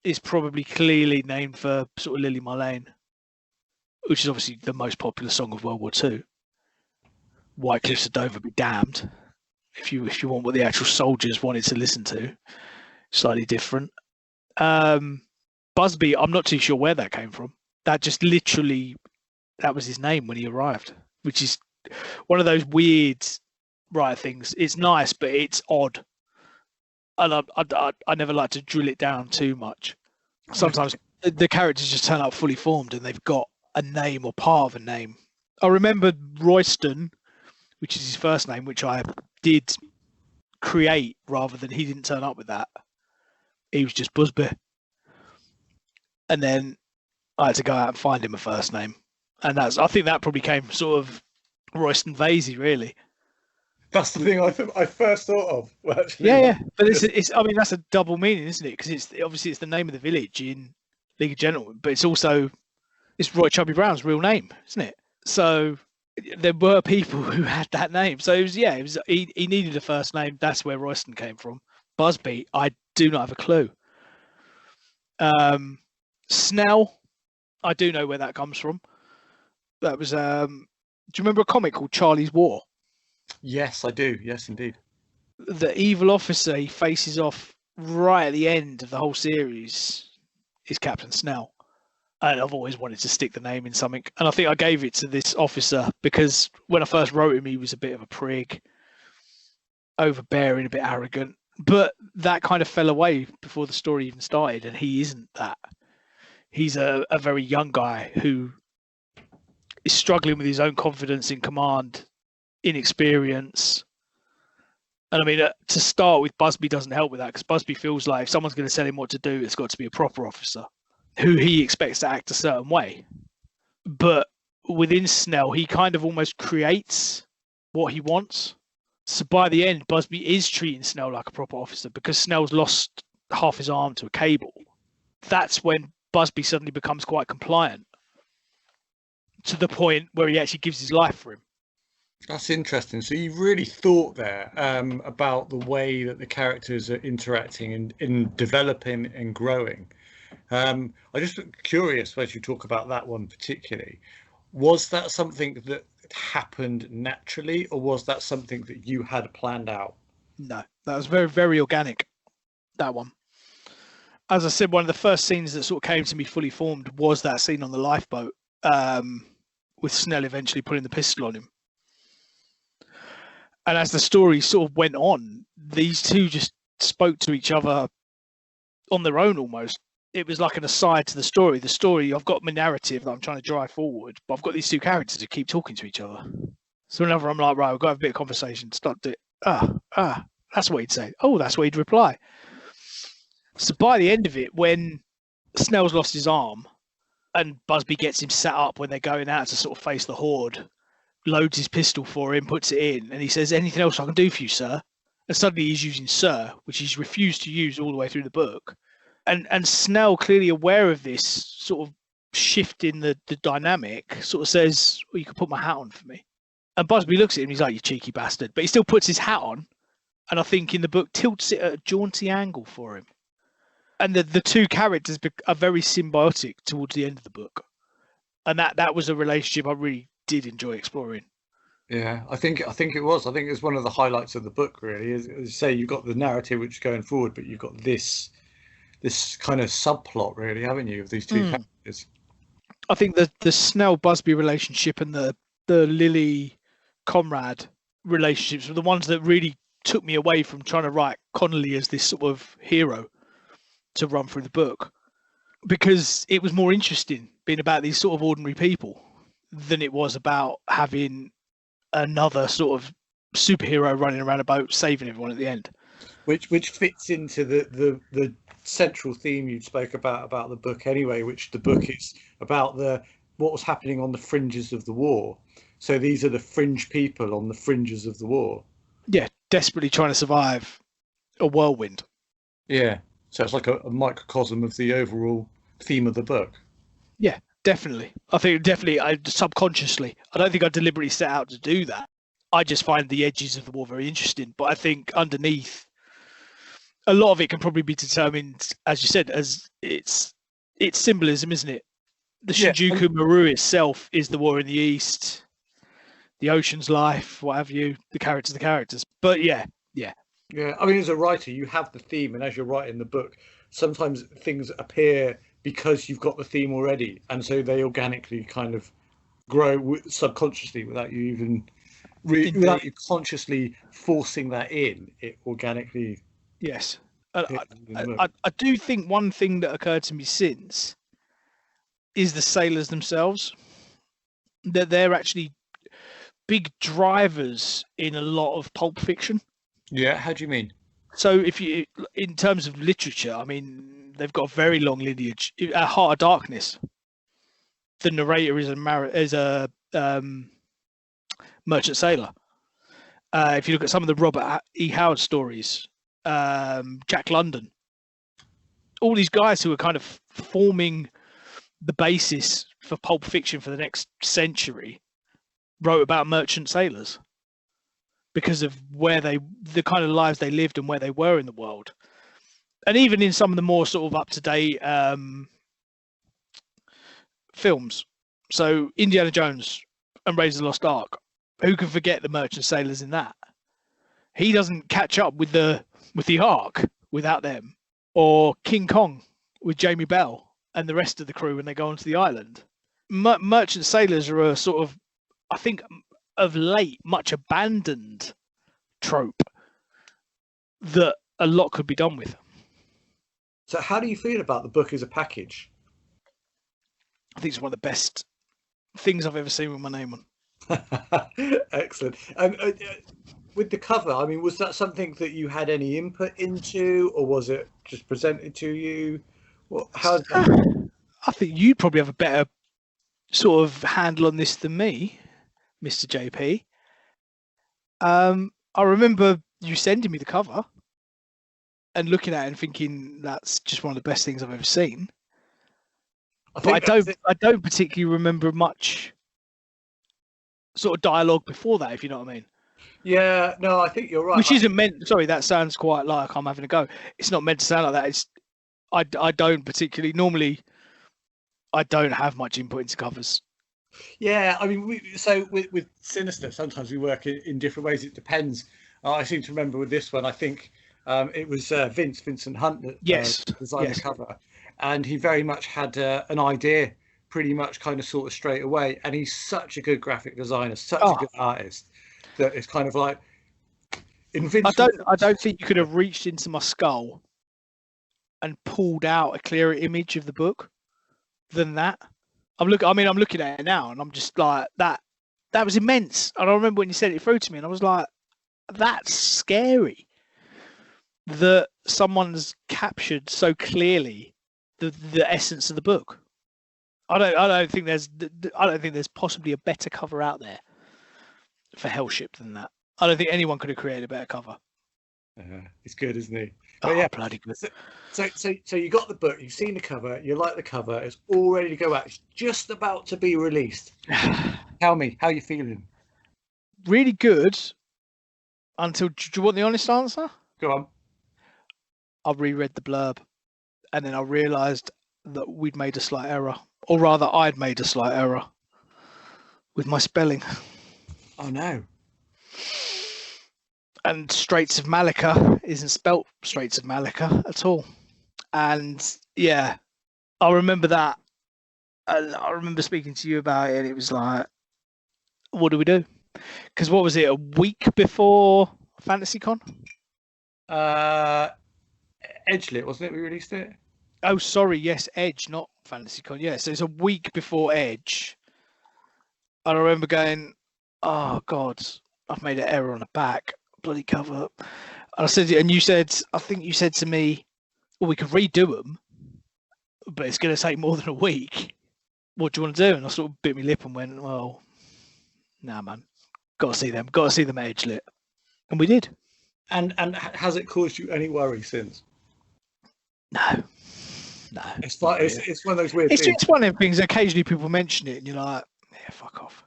is probably clearly named for sort of Lily Marlene, which is obviously the most popular song of World War II. White Cliffs of Dover be damned. If you want what the actual soldiers wanted to listen to, slightly different. Busby, I'm not too sure where that came from. That just literally, that was his name when he arrived, which is one of those weird things. It's nice, but it's odd. And I never like to drill it down too much. Sometimes the characters just turn up fully formed and they've got a name or part of a name. I remember Royston, which is his first name, which I did create rather than he didn't turn up with that. He was just Busby. And then I had to go out and find him a first name. And I think that probably came sort of Royston Vasey, really. That's the thing I first thought of. Well, actually, yeah. But it's. I mean, that's a double meaning, isn't it? Because it's the name of the village in League of Gentlemen, but it's Roy Chubby Brown's real name, isn't it? So there were people who had that name. So he needed a first name. That's where Royston came from. Busby, I do not have a clue. Snell, I do know where that comes from. That was. Do you remember a comic called Charlie's War? Yes, I do. Yes, indeed. The evil officer he faces off right at the end of the whole series is Captain Snell. And I've always wanted to stick the name in something. And I think I gave it to this officer because when I first wrote him, he was a bit of a prig, overbearing, a bit arrogant. But that kind of fell away before the story even started. And he isn't that. He's a very young guy who is struggling with his own confidence in command, inexperience. And I mean, to start with, Busby doesn't help with that because Busby feels like if someone's going to tell him what to do, it's got to be a proper officer who he expects to act a certain way. But within Snell, he kind of almost creates what he wants. So by the end, Busby is treating Snell like a proper officer because Snell's lost half his arm to a cable. That's when Busby suddenly becomes quite compliant to the point where he actually gives his life for him. That's interesting. So you really thought there about the way that the characters are interacting and in developing and growing. I'm just curious as you talk about that one particularly. Was that something that happened naturally, or was that something that you had planned out? No, that was very, very organic, that one. As I said, one of the first scenes that sort of came to me fully formed was that scene on the lifeboat with Snell eventually putting the pistol on him. And as the story sort of went on, these two just spoke to each other on their own almost. It was like an aside to the story. The story, I've got my narrative that I'm trying to drive forward, but I've got these two characters who keep talking to each other. So whenever I'm like, right, we've got to have a bit of conversation, start to that's what he'd say. Oh, that's what he'd reply. So by the end of it, when Snell's lost his arm and Busby gets him sat up when they're going out to sort of face the horde, loads his pistol for him, puts it in, and he says, anything else I can do for you, sir? And suddenly he's using sir, which he's refused to use all the way through the book. And Snell, clearly aware of this sort of shift in the dynamic, sort of says, well, you can put my hat on for me. And Busby looks at him, he's like, you cheeky bastard. But he still puts his hat on, and I think in the book tilts it at a jaunty angle for him. And the two characters are very symbiotic towards the end of the book. And that was a relationship I really did enjoy exploring. Yeah, I think it was. I think it's one of the highlights of the book, really. As you say, you've got the narrative which is going forward, but you've got this kind of subplot, really, haven't you, of these two characters? I think the Snell-Busby relationship and the Lily-Conrad relationships were the ones that really took me away from trying to write Connolly as this sort of hero to run through the book, because it was more interesting being about these sort of ordinary people than it was about having another sort of superhero running around a boat saving everyone at the end. Which fits into the central theme you spoke about the book anyway, which the book is about what was happening on the fringes of the war. So these are the fringe people on the fringes of the war. Yeah, desperately trying to survive a whirlwind. Yeah, so it's like a microcosm of the overall theme of the book. Yeah, definitely. I think I subconsciously, I don't think I deliberately set out to do that. I just find the edges of the war very interesting. But I think underneath, a lot of it can probably be determined, as you said, as it's symbolism, isn't it? The Shinjuku Maru itself is the war in the East, the ocean's life, what have you, the characters. But yeah. I mean, as a writer, you have the theme, and as you're writing the book, sometimes things appear because you've got the theme already, and so they organically kind of grow subconsciously without you even without you consciously forcing that in. It organically. Yes, I do think one thing that occurred to me since is the sailors themselves. That they're actually big drivers in a lot of pulp fiction. Yeah, how do you mean? So if you, in terms of literature, I mean, they've got a very long lineage. At Heart of Darkness, the narrator is a merchant sailor. If you look at some of the Robert E. Howard stories, Jack London, all these guys who are kind of forming the basis for pulp fiction for the next century wrote about merchant sailors because of the kind of lives they lived and where they were in the world. And even in some of the more sort of up-to-date films, so Indiana Jones and Raiders of the Lost Ark, who can forget the merchant sailors in that? He doesn't catch up with the Ark without them. Or King Kong with Jamie Bell and the rest of the crew when they go onto the island. Merchant sailors are a sort of, I think, of late, much abandoned trope that a lot could be done with. So how do you feel about the book as a package? I think it's one of the best things I've ever seen with my name on. Excellent. With the cover, I mean, was that something that you had any input into, or was it just presented to you? I think you'd probably have a better sort of handle on this than me, Mr. JP. I remember you sending me the cover and looking at it and thinking that's just one of the best things I've ever seen. I don't particularly remember much sort of dialogue before that, if you know what I mean. Yeah, no, I think you're right. Which isn't meant. Sorry, that sounds quite like I'm having a go. It's not meant to sound like that. It's I don't particularly normally. I don't have much input into covers. Yeah, I mean, with Sinister, sometimes we work in different ways. It depends. I seem to remember with this one, I think it was Vincent Hunt that designed the cover, and he very much had an idea, pretty much kind of sort of straight away. And he's such a good graphic designer, such a good artist, that it's kind of like I don't think you could have reached into my skull and pulled out a clearer image of the book than that. I'm looking at it now, and I'm just like that. That was immense. And I remember when you said it through to me, and I was like, that's scary. That someone's captured so clearly the essence of the book. I don't think there's possibly a better cover out there for Hellship than that. I don't think anyone could have created a better cover. It's good, isn't he? But yeah, bloody good. So you got the book, you've seen the cover, you like the cover, it's all ready to go out. It's just about to be released. Tell me, how are you feeling? Really good. Do you want the honest answer? Go on. I reread the blurb, and then I realised that we'd made a slight error, or rather, I'd made a slight error with my spelling. Oh no! And Straits of Malacca isn't spelt Straits of Malacca at all. And yeah, I remember that, and I remember speaking to you about it. And it was like, what do we do? Because what was it? A week before FantasyCon? Edgelit, wasn't it? We released it. Oh, sorry. Yes, Edge, not FantasyCon. Yeah, so it's a week before Edge. And I remember going, "Oh God, I've made an error on the back. Bloody cover." And I said, and you said, I think you said to me, "Well, we could redo them, but it's going to take more than a week. What do you want to do?" And I sort of bit my lip and went, "Well, nah, man, got to see them. Got to see them at Edgelit," and we did. And has it caused you any worry since? No. It's like it's one of those weird things. It's one of the things. Occasionally, people mention it, and you're like, "Yeah, fuck off."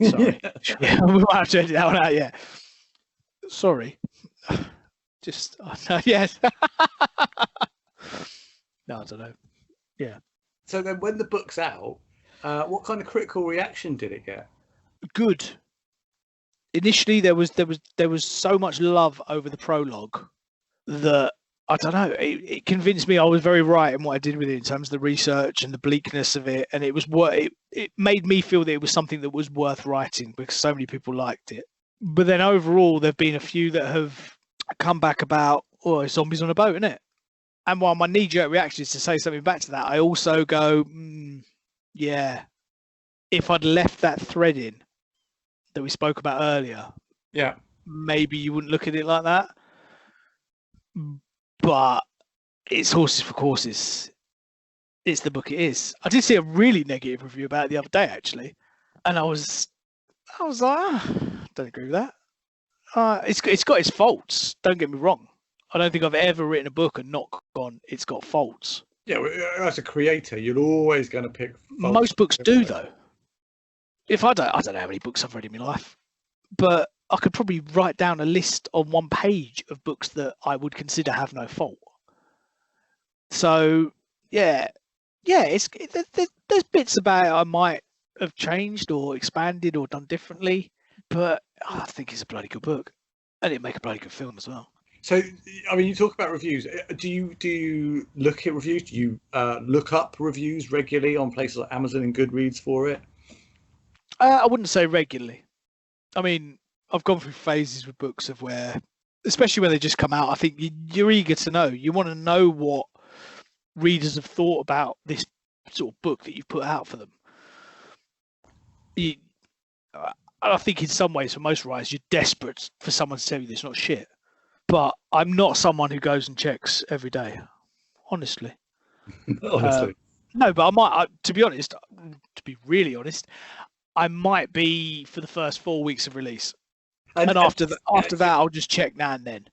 Sorry. Yeah, we might have to edit that one out. Yeah. Sorry. Just yes. No, I don't know. Yeah. So then, when the book's out, what kind of critical reaction did it get? Good. Initially, there was so much love over the prologue that I don't know. It convinced me I was very right in what I did with it in terms of the research and the bleakness of it, and it was it made me feel that it was something that was worth writing because so many people liked it. But then overall, there've been a few that have come back about, "Oh, it's zombies on a boat, isn't it?" And while my knee-jerk reaction is to say something back to that, I also go, "Yeah, if I'd left that thread in that we spoke about earlier, yeah, maybe you wouldn't look at it like that." But it's horses for courses. It's the book it is. I did see a really negative review about it the other day, actually, and I was like, don't agree with that. It's got its faults. Don't get me wrong. I don't think I've ever written a book and not gone, it's got faults. Yeah, as a creator, you're always going to pick faults. Most books do, though. I don't know how many books I've read in my life, but I could probably write down a list on one page of books that I would consider have no fault. So yeah, there's bits about it I might have changed or expanded or done differently, but I think it's a bloody good book, and it'd make a bloody good film as well. So, I mean, you talk about reviews. Do you look at reviews? Do you look up reviews regularly on places like Amazon and Goodreads for it? I wouldn't say regularly. I mean, I've gone through phases with books of where, especially when they just come out, I think you're eager to know. You want to know what readers have thought about this sort of book that you've put out for them. I think in some ways, for most writers, you're desperate for someone to tell you it's not shit. But I'm not someone who goes and checks every day, honestly. Honestly. No, but I might, to be honest, to be really honest, I might be for the first 4 weeks of release. And after that, I'll just check now and then.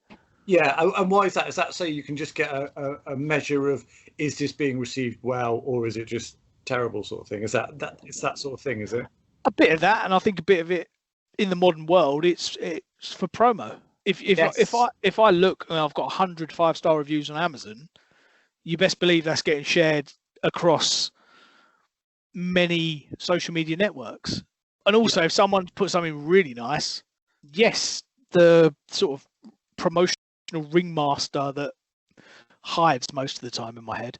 Yeah, and why is that? Is that so you can just get a measure of, is this being received well, or is it just terrible sort of thing? Is it's that sort of thing, is it? A bit of that, and I think a bit of it in the modern world, it's for promo. If I look and I've got 100 5-star reviews on Amazon, you best believe that's getting shared across many social media networks. And also, if someone puts something really nice, yes, the sort of promotional ringmaster that hides most of the time in my head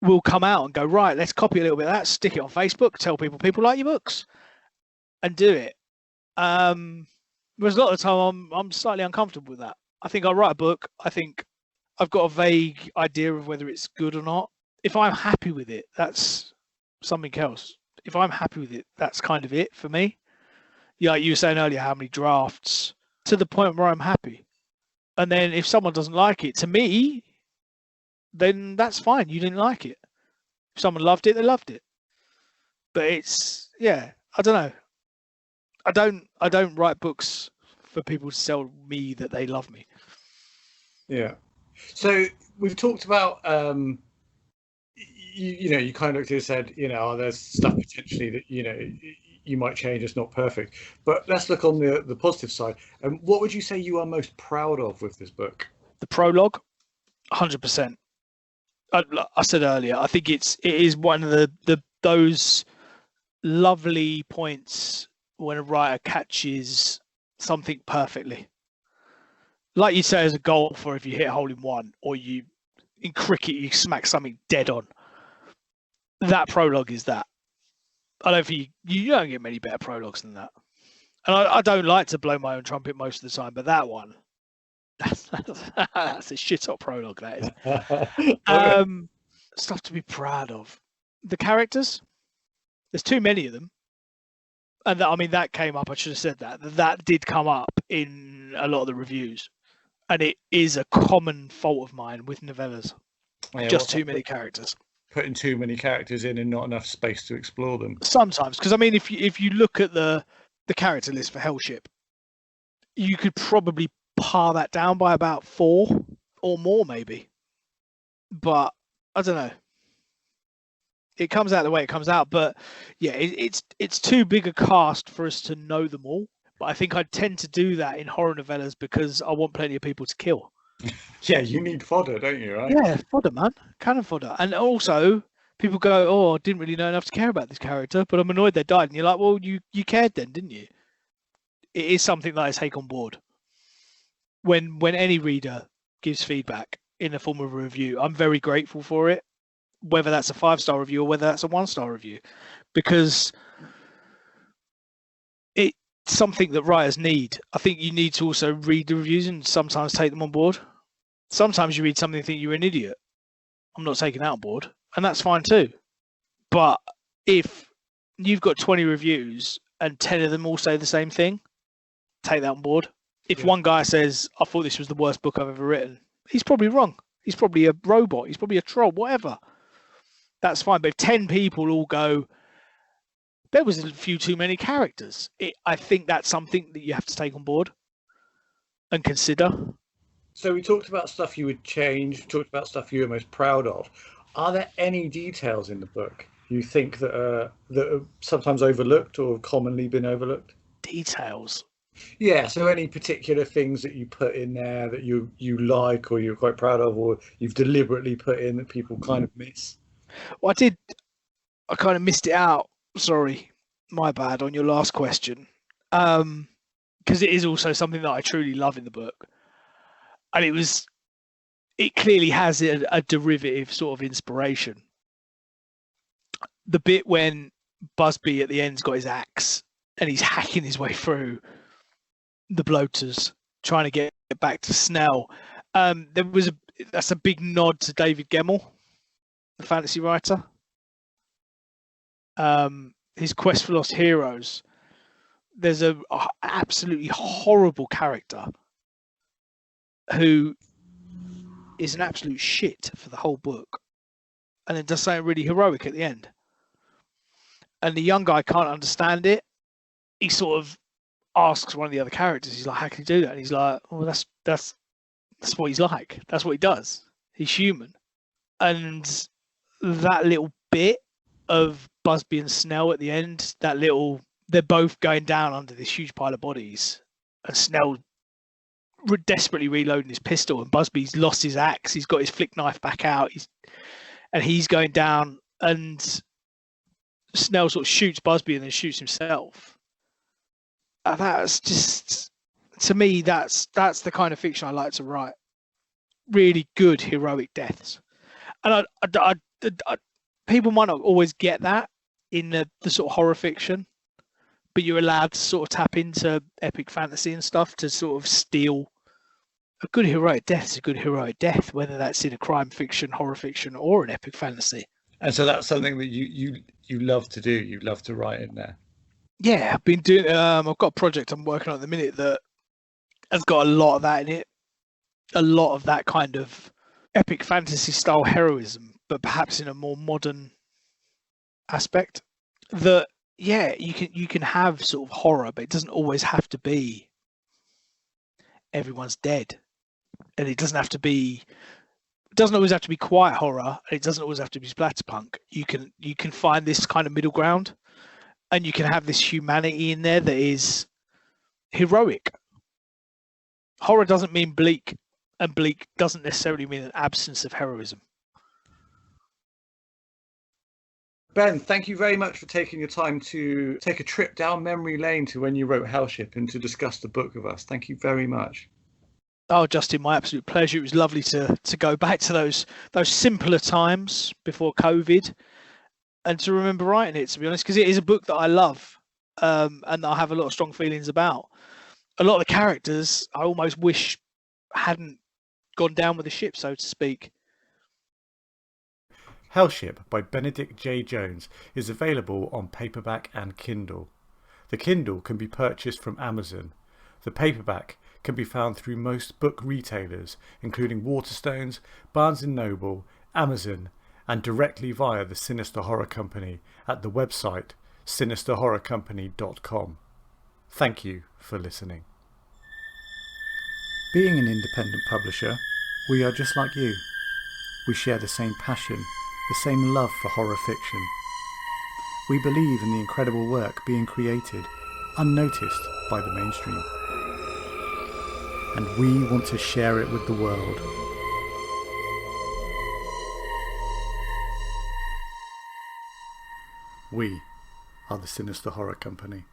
will come out and go, right, let's copy a little bit of that, stick it on Facebook, tell people like your books, and do it. Whereas a lot of the time, I'm slightly uncomfortable with that. I think I write a book. I think I've got a vague idea of whether it's good or not. If I'm happy with it, that's something else. If I'm happy with it, that's kind of it for me. Yeah, like you were saying earlier, how many drafts to the point where I'm happy. And then if someone doesn't like it, to me, then that's fine. You didn't like it. If someone loved it, they loved it. But it's, yeah, I don't know. I don't write books for people to tell me that they love me. Yeah. So we've talked about you kind of looked at it and said, there's stuff potentially that you might change. It's not perfect, but let's look on the positive side. And what would you say you are most proud of with this book? The prologue, 100%. I said earlier, I think it is one of those lovely points when a writer catches something perfectly. Like you say, as a golfer, if you hit a hole in one, or in cricket you smack something dead on. That prologue is that. I don't think you don't get many better prologues than that. And I don't like to blow my own trumpet most of the time, but that one, that's a shit hot prologue. That is. Stuff to be proud of. The characters. There's too many of them. And that came up. I should have said that. That did come up in a lot of the reviews. And it is a common fault of mine with novellas. Yeah, just too many characters. Putting too many characters in and not enough space to explore them. Sometimes, because if you look at the character list for Hellship, you could probably par that down by about 4 or more, maybe. But I don't know. It comes out the way it comes out, but yeah, it's too big a cast for us to know them all. But I think I tend to do that in horror novellas because I want plenty of people to kill. Yeah, you need fodder, don't you, right? Yeah, fodder, man. Cannon fodder. And also, people go, oh, I didn't really know enough to care about this character, but I'm annoyed they died. And you're like, well, you cared then, didn't you? It is something that I take on board. When any reader gives feedback in the form of a review, I'm very grateful for it, whether that's a 5-star review or whether that's a 1-star review, because it's something that writers need. I think you need to also read the reviews and sometimes take them on board. Sometimes you read something and think you're an idiot. I'm not taking that on board, and that's fine too. But if you've got 20 reviews and 10 of them all say the same thing, take that on board. If one guy says, I thought this was the worst book I've ever written, he's probably wrong. He's probably a robot. He's probably a troll, whatever. That's fine. But if 10 people all go, there was a few too many characters, I think that's something that you have to take on board and consider. So we talked about stuff you would change, talked about stuff you were most proud of. Are there any details in the book you think that are sometimes overlooked or have commonly been overlooked? Details? Yeah, so any particular things that you put in there that you like or you're quite proud of, or you've deliberately put in that people kind of miss? Well, I kind of missed it out. Sorry, my bad on your last question. Because it is also something that I truly love in the book. And it clearly has a derivative sort of inspiration. The bit when Busby at the end's got his axe and he's hacking his way through the bloaters, trying to get back to Snell. That's a big nod to David Gemmell, the fantasy writer. His Quest for Lost Heroes. There's a absolutely horrible character who is an absolute shit for the whole book, and then does something really heroic at the end. And the young guy can't understand it. He sort of asks one of the other characters, he's like, how can he do that? And he's like, well, that's what he's like. That's what he does. He's human. And that little bit of Busby and Snell at the end, they're both going down under this huge pile of bodies, and Snell desperately reloading his pistol, and Busby's lost his axe. He's got his flick knife back out. He's going down, and Snell sort of shoots Busby and then shoots himself. That's just, to me, that's the kind of fiction I like to write. Really good heroic deaths, and I people might not always get that in the sort of horror fiction, but but you're allowed to sort of tap into epic fantasy and stuff to sort of steal a good heroic death. Is a good heroic death, whether that's in a crime fiction, horror fiction, or an epic fantasy. And so that's something that you love to do. You love to write in there. Yeah, I've been doing. I've got a project I'm working on at the minute that has got a lot of that in it. A lot of that kind of epic fantasy style heroism, but perhaps in a more modern aspect. That you can have sort of horror, but it doesn't always have to be everyone's dead, and it doesn't always have to be quiet horror, and it doesn't always have to be splatterpunk. You can find this kind of middle ground, and you can have this humanity in there that is heroic. Horror doesn't mean bleak, and bleak doesn't necessarily mean an absence of heroism. Ben, thank you very much for taking your time to take a trip down memory lane to when you wrote Hellship and to discuss the book with us. Thank you very much. Oh, Justin, my absolute pleasure. It was lovely to go back to those simpler times before COVID, and to remember writing it, to be honest, because it is a book that I love, and I have a lot of strong feelings about. A lot of the characters I almost wish hadn't gone down with the ship, so to speak. Hellship by Benedict J. Jones is available on paperback and Kindle. The Kindle can be purchased from Amazon. The paperback can be found through most book retailers, including Waterstones, Barnes & Noble, Amazon, and directly via the Sinister Horror Company at the website sinisterhorrorcompany.com. Thank you for listening. Being an independent publisher, we are just like you. We share the same passion, the same love for horror fiction. We believe in the incredible work being created, unnoticed by the mainstream. And we want to share it with the world. We are the Sinister Horror Company.